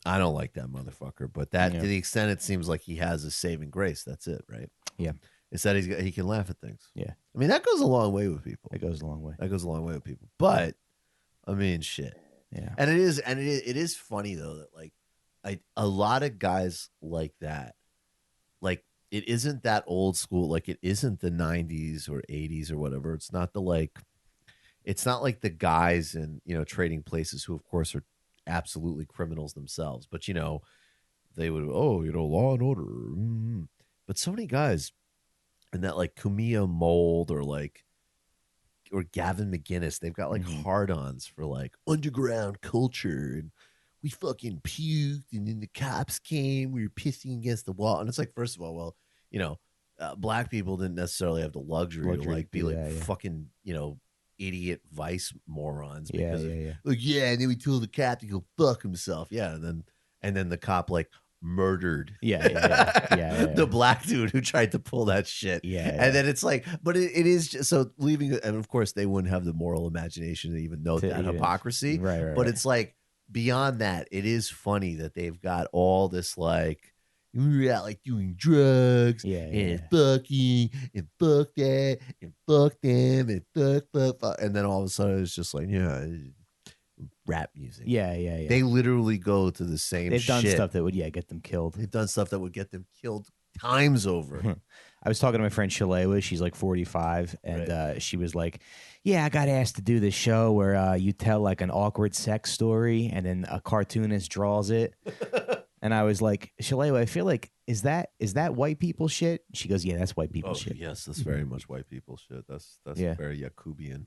I don't like that motherfucker, but to the extent it seems like he has a saving grace. That's it, right? Yeah. It's that he can laugh at things. Yeah. That goes a long way with people. It goes a long way. That goes a long way with people. But shit. Yeah. And it is funny though that like a lot of guys like that, like it isn't that old school, like it isn't the 90s or 80s or whatever. It's not like the guys in, Trading Places who of course are absolutely criminals themselves, but they would, Law and Order. Mm-hmm. But so many guys in that like Kumiya mold or Gavin McGinnis, they've got like hard-ons for like underground culture, and we fucking puked, and then the cops came, we were pissing against the wall. And it's like, first of all, well, black people didn't necessarily have the luxury to like be like fucking, idiot vice morons because and then we told the cop to go fuck himself. And then the cop like murdered the black dude who tried to pull that shit. And then it's like, but it is just, so leaving, and of course they wouldn't have the moral imagination to even note that hypocrisy. But it's like beyond that, it is funny that they've got all this like, we were out like doing drugs and fucking and fuck that and fuck them and fuck. And then all of a sudden it's just like, rap music. They literally go to the same They've shit. done stuff that would get them killed. They've done stuff that would get them killed times over. I was talking to my friend Shalewa. She's like 45, and she was like, I got asked to do this show where you tell like an awkward sex story and then a cartoonist draws it. And I was like, Shalewa, I feel like, is that white people shit? She goes, yeah, that's white people shit. Yes, that's very much white people shit. That's very Yakubian.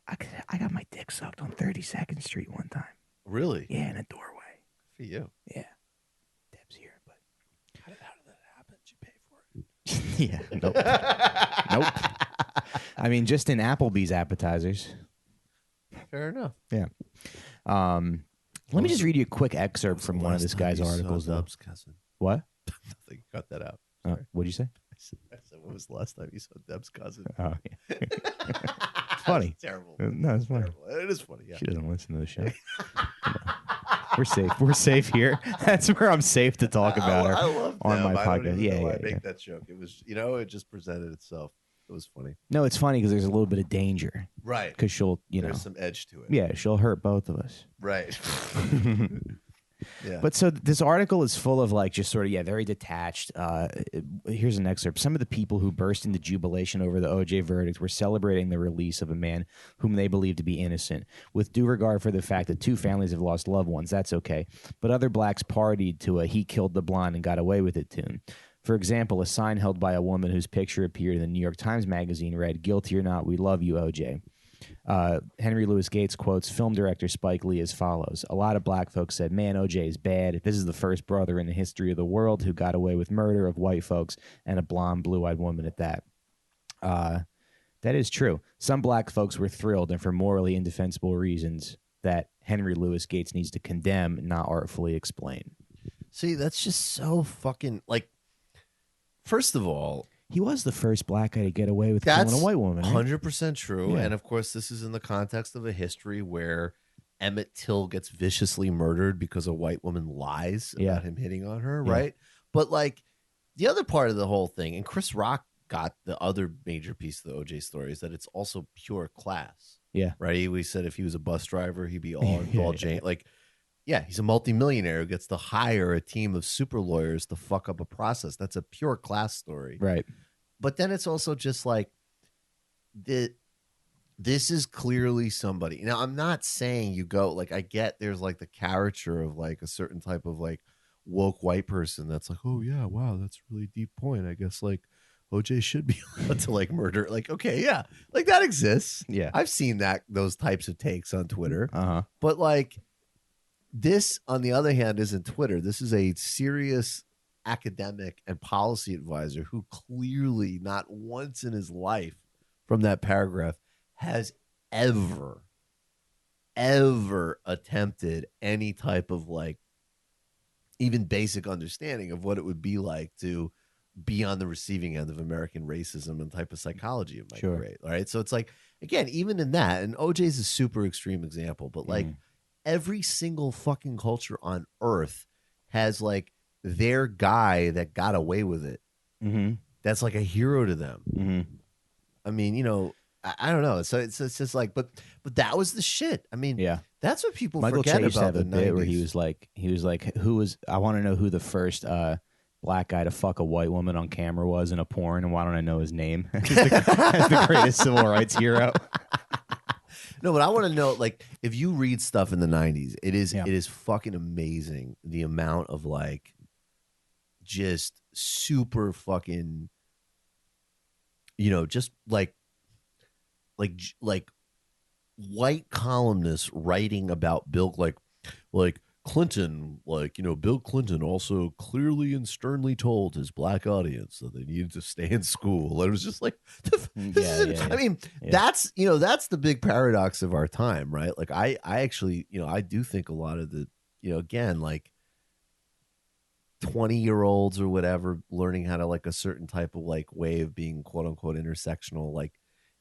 I got my dick sucked on 32nd Street one time. Really? Yeah, in a doorway. For you. Yeah. Deb's here, but how did that happen? Did you pay for it? Yeah. Nope. I mean, just in Applebee's appetizers. Fair enough. Yeah. Let me just read you a quick excerpt from one of this guy's articles. Deb's cousin. What? Nothing. Cut that out. What'd you say? I said, when was the last time you saw Deb's cousin? Oh, yeah. It's funny. It's terrible. No, it's funny. Terrible. It is funny. Yeah. She doesn't listen to the show. We're safe. We're safe here. That's where I'm safe to talk about her. I love on them. my podcast. I make that joke. It was, it just presented itself. It was funny. No, it's funny because there's a little bit of danger. Right. Because she'll, there's some edge to it. Yeah, she'll hurt both of us. Right. Yeah. But so this article is full of like just sort of, very detached. Here's an excerpt. Some of the people who burst into jubilation over the OJ verdict were celebrating the release of a man whom they believe to be innocent, with due regard for the fact that 2 families have lost loved ones. That's okay. But other blacks partied to a "he killed the blonde and got away with it" tune. For example, a sign held by a woman whose picture appeared in the New York Times Magazine read, "Guilty or not, we love you, OJ." Henry Louis Gates quotes film director Spike Lee as follows: "A lot of black folks said, man, OJ is bad. This is the first brother in the history of the world who got away with murder of white folks, and a blonde, blue-eyed woman at that." That is true. Some black folks were thrilled, and for morally indefensible reasons that Henry Louis Gates needs to condemn, not artfully explain. See, that's just so fucking like. First of all, he was the first black guy to get away with killing a white woman. 100% true. Yeah. And of course, this is in the context of a history where Emmett Till gets viciously murdered because a white woman lies about him hitting on her, right? But like the other part of the whole thing, and Chris Rock got the other major piece of the OJ story, is that it's also pure class. Yeah. Right? We said if he was a bus driver, he'd be all Jane. Like, yeah, he's a multimillionaire who gets to hire a team of super lawyers to fuck up a process. That's a pure class story. Right. But then it's also just like, this is clearly somebody. Now, I'm not saying you go, like, I get there's like the caricature of like a certain type of like woke white person that's like, oh yeah, wow, that's a really deep point. I guess like OJ should be allowed to like murder. Like, okay, yeah, like that exists. Yeah. I've seen those types of takes on Twitter. But like, this, on the other hand, isn't Twitter. This is a serious academic and policy advisor who clearly not once in his life from that paragraph has ever attempted any type of like even basic understanding of what it would be like to be on the receiving end of American racism and type of psychology it might create. All right. So it's like, again, even in that, and OJ's a super extreme example, but like every single fucking culture on earth has like their guy that got away with it. That's like a hero to them. I mean, I don't know. So it's just like, but that was the shit. I mean, that's what people forget Chase about have the a bit 90s. where he was like, I want to know who the first black guy to fuck a white woman on camera was in a porn, and why don't I know his name? As the greatest civil rights hero. No, but I want to know, like, if you read stuff in the 90s, it Yeah. is fucking amazing the amount of like just super fucking, just like white columnists writing about Bill, like Clinton, Bill Clinton also clearly and sternly told his black audience that they needed to stay in school. And it was just like, this Yeah, isn't, yeah, I yeah. mean, Yeah. that's the big paradox of our time, right? Like, I actually, I do think a lot of the, again, like 20-year-olds or whatever learning how to like a certain type of like way of being quote unquote intersectional, like,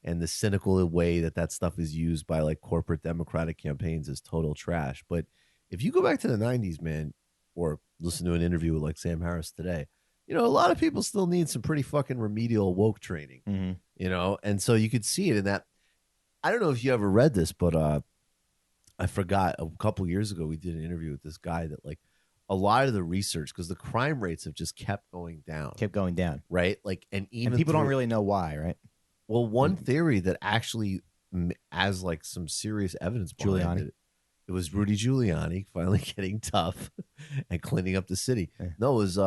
and the cynical way that stuff is used by like corporate democratic campaigns is total trash. But if you go back to the 90s, man, or listen to an interview with like Sam Harris today, a lot of people still need some pretty fucking remedial woke training, Mm-hmm. and so you could see it in that. I don't know if you ever read this, but I forgot, a couple years ago we did an interview with this guy that like a lot of the research, because the crime rates have just kept going down, Kept going down. right? Like, and And even people don't really know why, right? well, one theory that actually has like some serious evidence behind Giuliani. it was Rudy Giuliani finally getting tough and cleaning up the city. Yeah. No, it was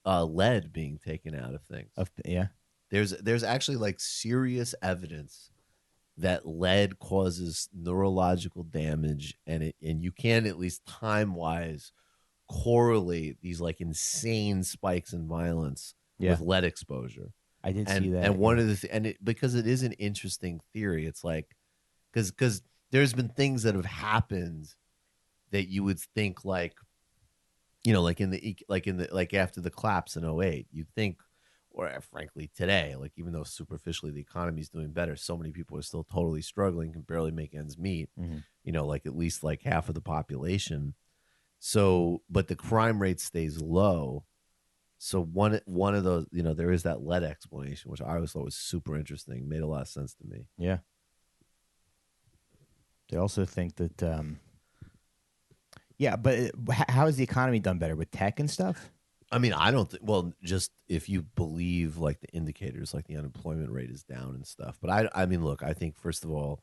lead being taken out of things. Yeah. There's actually like serious evidence that lead causes neurological damage, and you can, at least time wise, correlate these like insane spikes in violence Yeah. with lead exposure. I did And see that. and one of the because it is an interesting theory, it's like, because there's been things that have happened that you would think like, like like after the collapse in '08, you'd think, or frankly today, like, even though superficially the economy is doing better, so many people are still totally struggling, can barely make ends meet. Like at least like half of the population. So, but the crime rate stays low. So one of those, there is that lead explanation, which I always thought was super interesting. Made a lot of sense to me. Yeah. They also think that, yeah, but how has the economy done better with tech and stuff? I mean, I don't think, well, just if you believe like the indicators, like the unemployment rate is down and stuff. But I mean, look, I think first of all,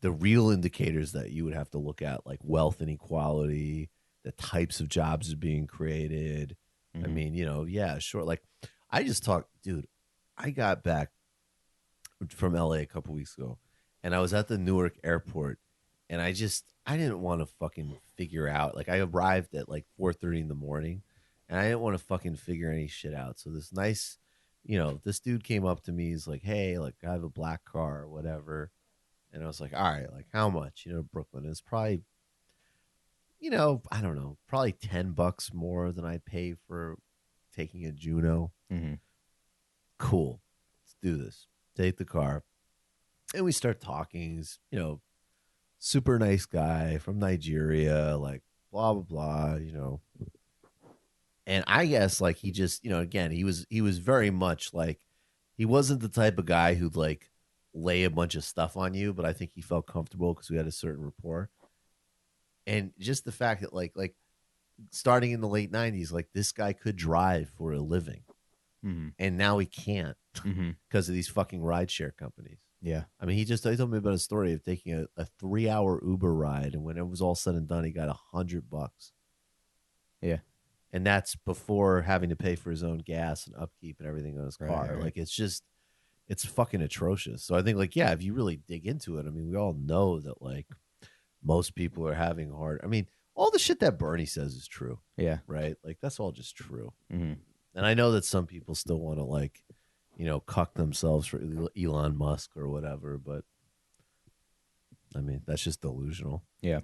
the real indicators that you would have to look at, like wealth inequality, the types of jobs are being created. I mean, yeah, sure. Like, I just talked, dude, I got back from LA a couple weeks ago, and I was at the Newark airport, and I didn't want to fucking figure out, like, I arrived at like 4:30 in the morning, and I didn't want to fucking figure any shit out. So this nice, this dude came up to me. He's like, hey, like, I have a black car or whatever. And I was like, all right, like, how much? Brooklyn is probably, I don't know, probably $10 more than I'd pay for taking a Juno. Cool. Let's do this. Take the car. And we start talking. He's, super nice guy from Nigeria, like, blah, blah, blah, And I guess, like, he just, again, he was very much like, he wasn't the type of guy who'd like lay a bunch of stuff on you, but I think he felt comfortable because we had a certain rapport. And just the fact that like starting in the late 90s, like, this guy could drive for a living, and now he can't because of these fucking rideshare companies. Yeah. I mean, he told me about a story of taking a 3-hour Uber ride, and when it was all said and done, he got $100. Yeah. And that's before having to pay for his own gas and upkeep and everything on his car. Right. Like, it's fucking atrocious. So I think, like, yeah, if you really dig into it, I mean, we all know that, like, most people are having hard. I mean, all the shit that Bernie says is true. Yeah. Right? Like, that's all just true. And I know that some people still want to, like, cuck themselves for Elon Musk or whatever, but I mean, that's just delusional. Yeah.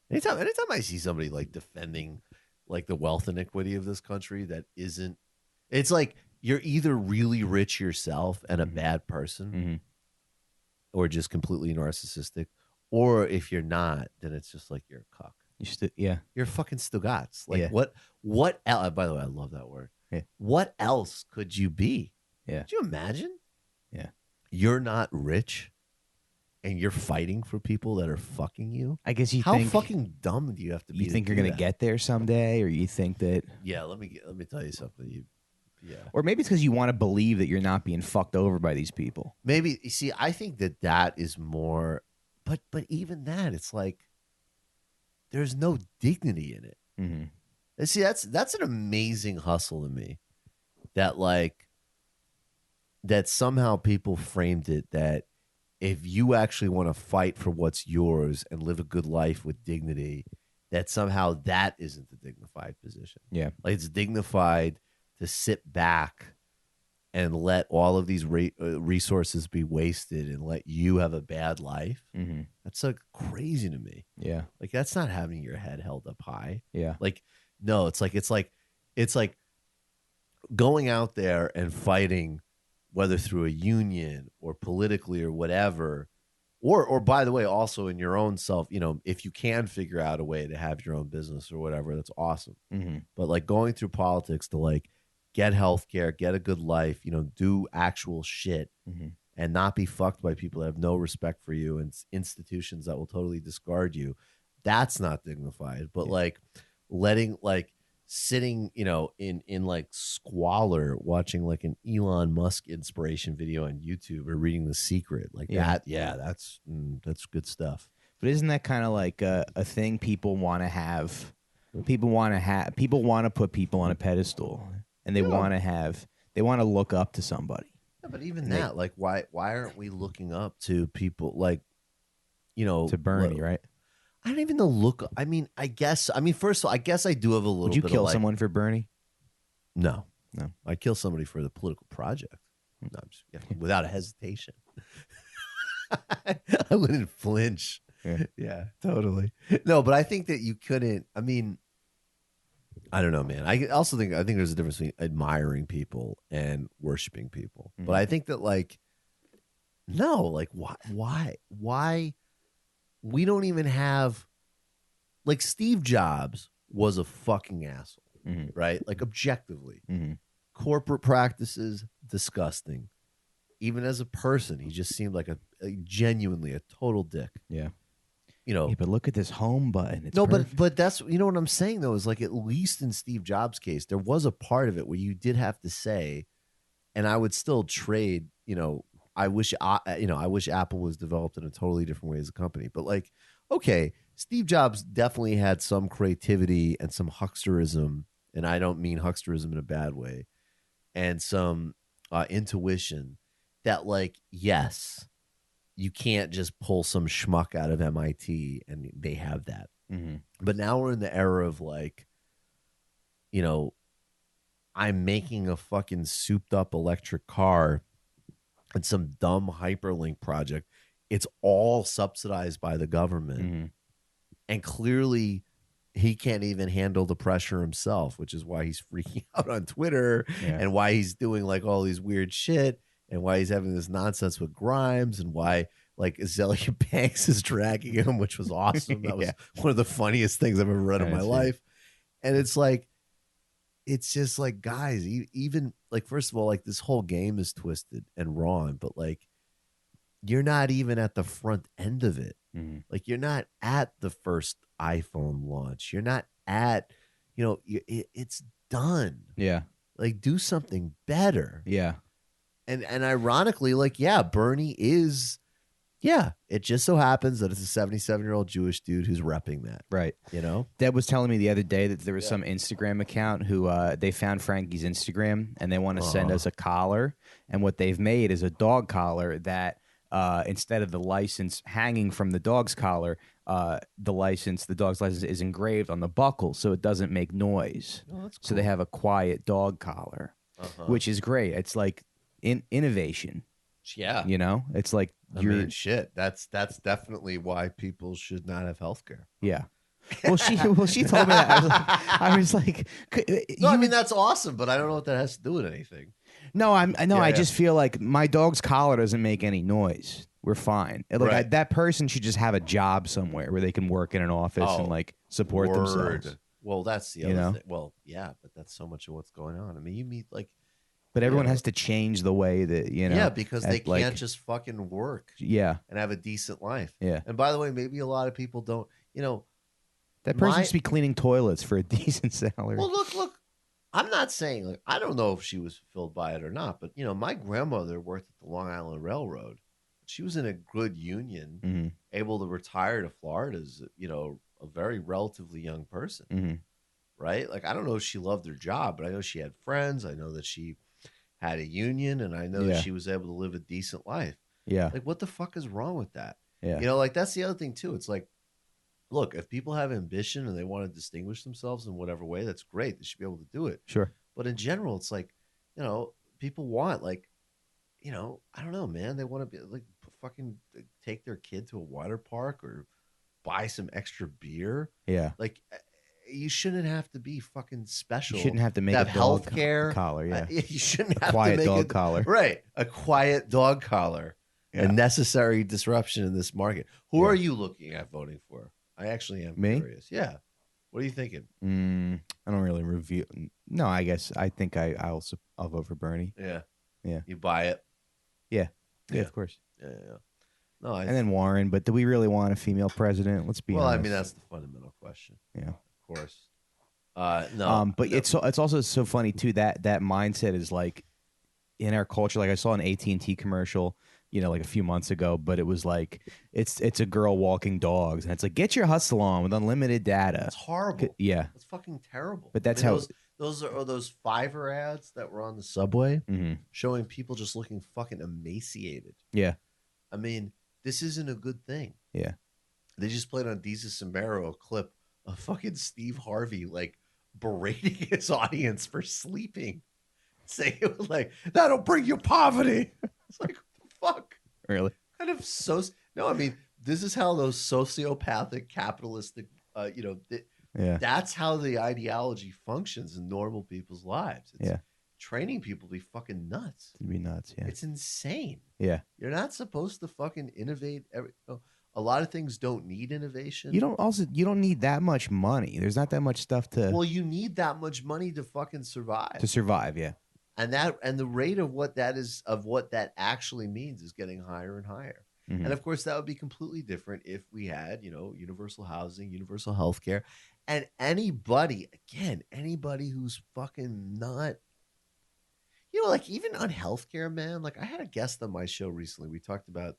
Anytime I see somebody like defending like the wealth inequity of this country, that isn't, it's like, you're either really rich yourself and a bad person, or just completely narcissistic, or if you're not, then it's just like you're a cuck. You're fucking Stugotz. Like, what else? By the way, I love that word. Yeah. What else could you be? Yeah. Could you imagine? Yeah. You're not rich, and you're fighting for people that are fucking you. I guess how fucking dumb do you have to be? You think you're gonna get there someday, or you think that? Yeah. Let me tell you something. Yeah. Or maybe it's because you want to believe that you're not being fucked over by these people. Maybe. You see, I think that is more but even that, it's like there's no dignity in it. Mm-hmm. And see, that's an amazing hustle to me. That like that somehow people framed it that if you actually want to fight for what's yours and live a good life with dignity, that somehow that isn't the dignified position. Yeah. Like it's dignified to sit back and let all of these resources be wasted and let you have a bad life. Mm-hmm. That's like crazy to me. Yeah. Like that's not having your head held up high. Yeah. Like no, it's like going out there and fighting, whether through a union or politically or whatever, or by the way, also in your own self, if you can figure out a way to have your own business or whatever, that's awesome. Mm-hmm. But like going through politics to like get health care, get a good life, do actual shit Mm-hmm. and not be fucked by people that have no respect for you and institutions that will totally discard you. That's not dignified. But like letting like sitting, in like squalor, watching like an Elon Musk inspiration video on YouTube or reading The Secret, like that. Yeah, that's good stuff. But isn't that kind of like a thing people want to have? People want to put people on a pedestal, and they want to look up to somebody. Yeah, but even that, like, why aren't we looking up to people like, to Bernie, right? I don't even know. First of all, I guess I do have a little. Would you bit kill of like, someone for Bernie? No, No. I'd kill somebody for the political project. No, without a hesitation. I wouldn't flinch. Yeah, totally. No, but I think that you couldn't. I mean, I don't know, man. I think there's a difference between admiring people and worshiping people. Mm-hmm. But I think that like, no, like why we don't even have like Steve Jobs was a fucking asshole, right? Like objectively, corporate practices disgusting. Even as a person, he just seemed like a genuinely a total dick. Yeah. Yeah, but look at this home button. It's but that's what I'm saying though is like at least in Steve Jobs' case, there was a part of it where you did have to say, and I would still trade. I wish Apple was developed in a totally different way as a company. But like, okay, Steve Jobs definitely had some creativity and some hucksterism, and I don't mean hucksterism in a bad way, and some intuition that like, yes. You can't just pull some schmuck out of MIT and they have that. Mm-hmm. But now we're in the era of like, I'm making a fucking souped up electric car and some dumb hyperlink project. It's all subsidized by the government. Mm-hmm. And clearly he can't even handle the pressure himself, which is why he's freaking out on Twitter and why he's doing like all these weird shit. And why he's having this nonsense with Grimes and why like Azalea Banks is dragging him, which was awesome. That was one of the funniest things I've ever read in my life. And it's like, it's just like, guys, even like, first of all, like this whole game is twisted and wrong, but like, you're not even at the front end of it. Mm-hmm. Like you're not at the first iPhone launch. You're not at, it's done. Yeah. Like do something better. Yeah. And ironically, like, Bernie is, it just so happens that it's a 77-year-old Jewish dude who's repping that. Right. Deb was telling me the other day that there was some Instagram account who they found Frankie's Instagram and they want to send us a collar. And what they've made is a dog collar that instead of the license hanging from the dog's collar, the dog's license is engraved on the buckle so it doesn't make noise. Oh, that's cool. So they have a quiet dog collar, which is great. It's like innovation. Yeah. It's like shit. That's definitely why people should not have health care. Yeah. Well, she told me that. I was like no, I mean that's awesome, but I don't know what that has to do with anything. No, I just feel like my dog's collar doesn't make any noise. We're fine. Like that person should just have a job somewhere where they can work in an office and like support themselves. Well, that's the other thing. Well, yeah, but that's so much of what's going on. I mean, you meet like. But everyone has to change the way that, Yeah, because they can't just fucking work. Yeah. And have a decent life. Yeah. And by the way, maybe a lot of people don't, That person should be cleaning toilets for a decent salary. Well, look. I'm not saying, like, I don't know if she was fulfilled by it or not, but, my grandmother worked at the Long Island Railroad. she was in a good union, Mm-hmm. able to retire to Florida as, a very relatively young person, Mm-hmm. right? Like, I don't know if she loved her job, but I know she had friends. I know that she had a union, and I know that Yeah. she was able to live a decent life. Yeah. Like, what the fuck is wrong with that? Yeah. Like, that's the other thing too. It's like, look, if people have ambition and they want to distinguish themselves in whatever way, that's great. They should be able to do it. Sure. But in general, it's like, people want, like, I don't know, man. They want to be like fucking take their kid to a water park or buy some extra beer. Yeah. Like, you shouldn't have to be fucking You special shouldn't have to to make a have dog health care. collar. Yeah. You shouldn't A have to quiet make dog collar. right, a quiet dog collar. Yeah. A necessary disruption in this market. Who Yeah. are you looking at voting for? I actually am Me? curious. Yeah. What are you thinking? I don't really review. No, I guess I think I'll vote for Bernie. Yeah. Yeah. You buy it? Yeah. Yeah, Yeah. of course. Yeah. No, And then Warren, but do we really want a female president? Let's be well, honest. I mean, that's the fundamental question. Yeah. Of course. No. But no. it's also so funny too that mindset is like in our culture. Like I saw an AT&T commercial, like a few months ago, but it was like it's a girl walking dogs, and it's like, get your hustle on with unlimited data. That's horrible. Yeah. That's fucking terrible. But that's how those are those Fiverr ads that were on the subway mm-hmm. showing people just looking fucking emaciated. Yeah. I mean, this isn't a good thing. Yeah. They just played on Deezus Samaro a clip of fucking Steve Harvey like berating his audience for sleeping, saying it was like, that'll bring you poverty. It's like, what the fuck? Really? Kind of no, I mean, this is how those sociopathic capitalistic yeah. That's how the ideology functions in normal people's lives. It's training people to be fucking nuts. To be nuts, yeah. It's insane. Yeah. You're not supposed to fucking innovate a lot of things don't need innovation. You don't need that much money. There's not that much stuff to Well, you need that much money to fucking survive. To survive, yeah. And the rate of what that actually means is getting higher and higher. Mm-hmm. And of course, that would be completely different if we had, universal housing, universal healthcare, and anybody who's fucking not, like even on healthcare, man. Like I had a guest on my show recently. We talked about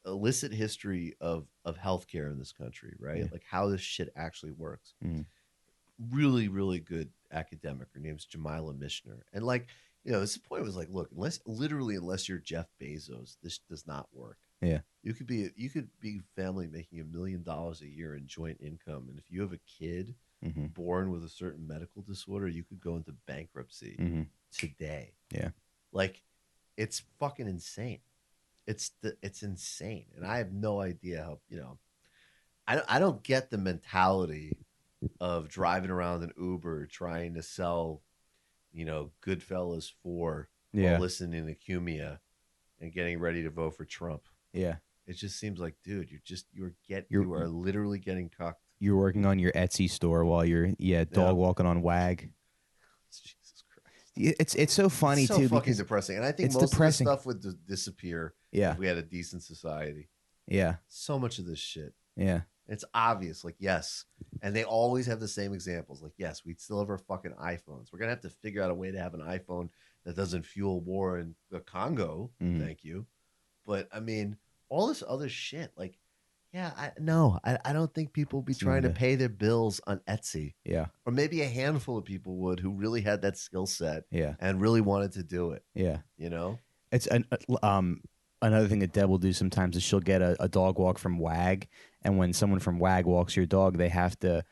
illicit history of healthcare in this country, right? Yeah. Like how this shit actually works. Mm-hmm. Really, really good academic. Her name's Jamila Mishner. And like, this point was like, look, unless you're Jeff Bezos, this does not work. Yeah. You could be family making $1 million a year in joint income. And if you have a kid mm-hmm. born with a certain medical disorder, you could go into bankruptcy mm-hmm. today. Yeah. Like it's fucking insane. It's insane. And I have no idea how, I don't get the mentality of driving around an Uber trying to sell, Goodfellas 4 while listening to Cumia and getting ready to vote for Trump. Yeah. It just seems like, dude, you are literally getting cucked. You're working on your Etsy store while you're dog walking on WAG. Jesus Christ. It's so funny it's so too. Fucking depressing. And I think most depressing. of this stuff would disappear if we had a decent society. Yeah. So much of this shit. Yeah. It's obvious, like, yes. And they always have the same examples. Like, yes, we still have our fucking iPhones. We're going to have to figure out a way to have an iPhone that doesn't fuel war in the Congo. Mm-hmm. Thank you. But, I mean, all this other shit, like, I don't think people would be trying to pay their bills on Etsy. Yeah. Or maybe a handful of people would who really had that skill set Yeah. and really wanted to do it. Yeah. It's another thing that Deb will do sometimes is she'll get a dog walk from WAG, and when someone from WAG walks your dog, they have to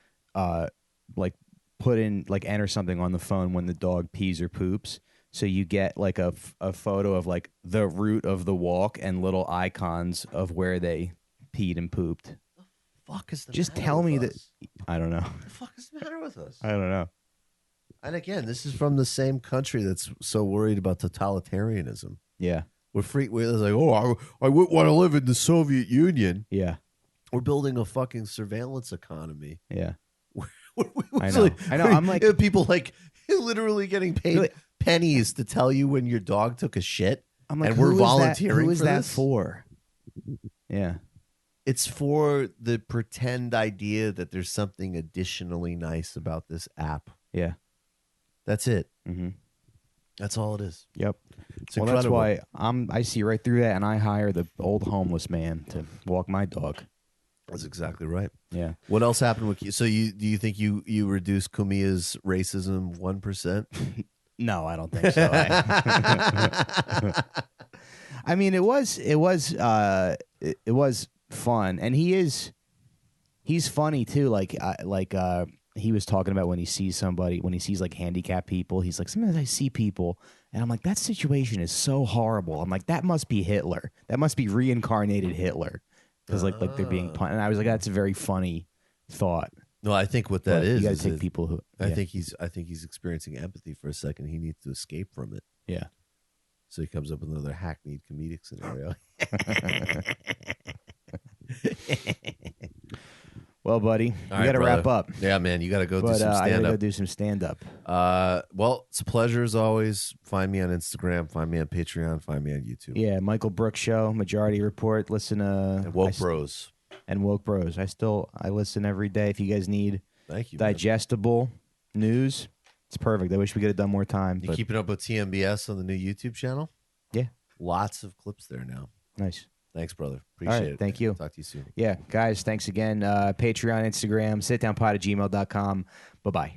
like put in, like, enter something on the phone when the dog pees or poops. So you get like a photo of like the route of the walk and little icons of where they peed and pooped. What the fuck is the Just matter tell with me us? that. I don't know. What the fuck is the matter with us? I don't know. And again, this is from the same country that's so worried about totalitarianism. Yeah. We're like, I wouldn't want to live in the Soviet Union. Yeah. We're building a fucking surveillance economy. Yeah. I know. I'm like, people like literally getting paid pennies to tell you when your dog took a shit. I'm like, and we're volunteering. Who is for that this? for? Yeah. It's for the pretend idea that there's something additionally nice about this app. Yeah. That's it. Mm-hmm. That's all it is. Yep. It's Well, that's incredible. why I see right through that, and I hire the old homeless man to walk my dog. That's exactly right. Yeah. What else happened with you? So do you think you reduced Kumia's racism 1%? No, I don't think so. I mean, it was fun, and he's funny too. He was talking about when he sees like handicapped people, he's like, sometimes I see people, and I'm like, that situation is so horrible. I'm like, that must be Hitler. That must be reincarnated Hitler, because like they're being punished. And I was like, that's a very funny thought. No, I think what But that is you got to take people who. I think he's experiencing empathy for a second. He needs to escape from it. Yeah. So he comes up with another hackneyed comedic scenario. Well, buddy, we got to wrap up. Yeah, man, you got to go do But some I got stand to up. go do some stand up. Well, it's a pleasure as always. Find me on Instagram. Find me on Patreon. Find me on YouTube. Yeah, Michael Brooks Show, Majority Report. Listen to And Woke Bros. And Woke Bros. I listen every day. If you guys need Thank you, digestible news, it's perfect. I wish we could have done more time. You keeping up with TMBS on the new YouTube channel? Yeah. Lots of clips there now. Nice. Thanks, brother. Appreciate it. Thank you. Talk to you soon. Yeah, guys, thanks again. Patreon, Instagram, sitdownpod@gmail.com. Bye-bye.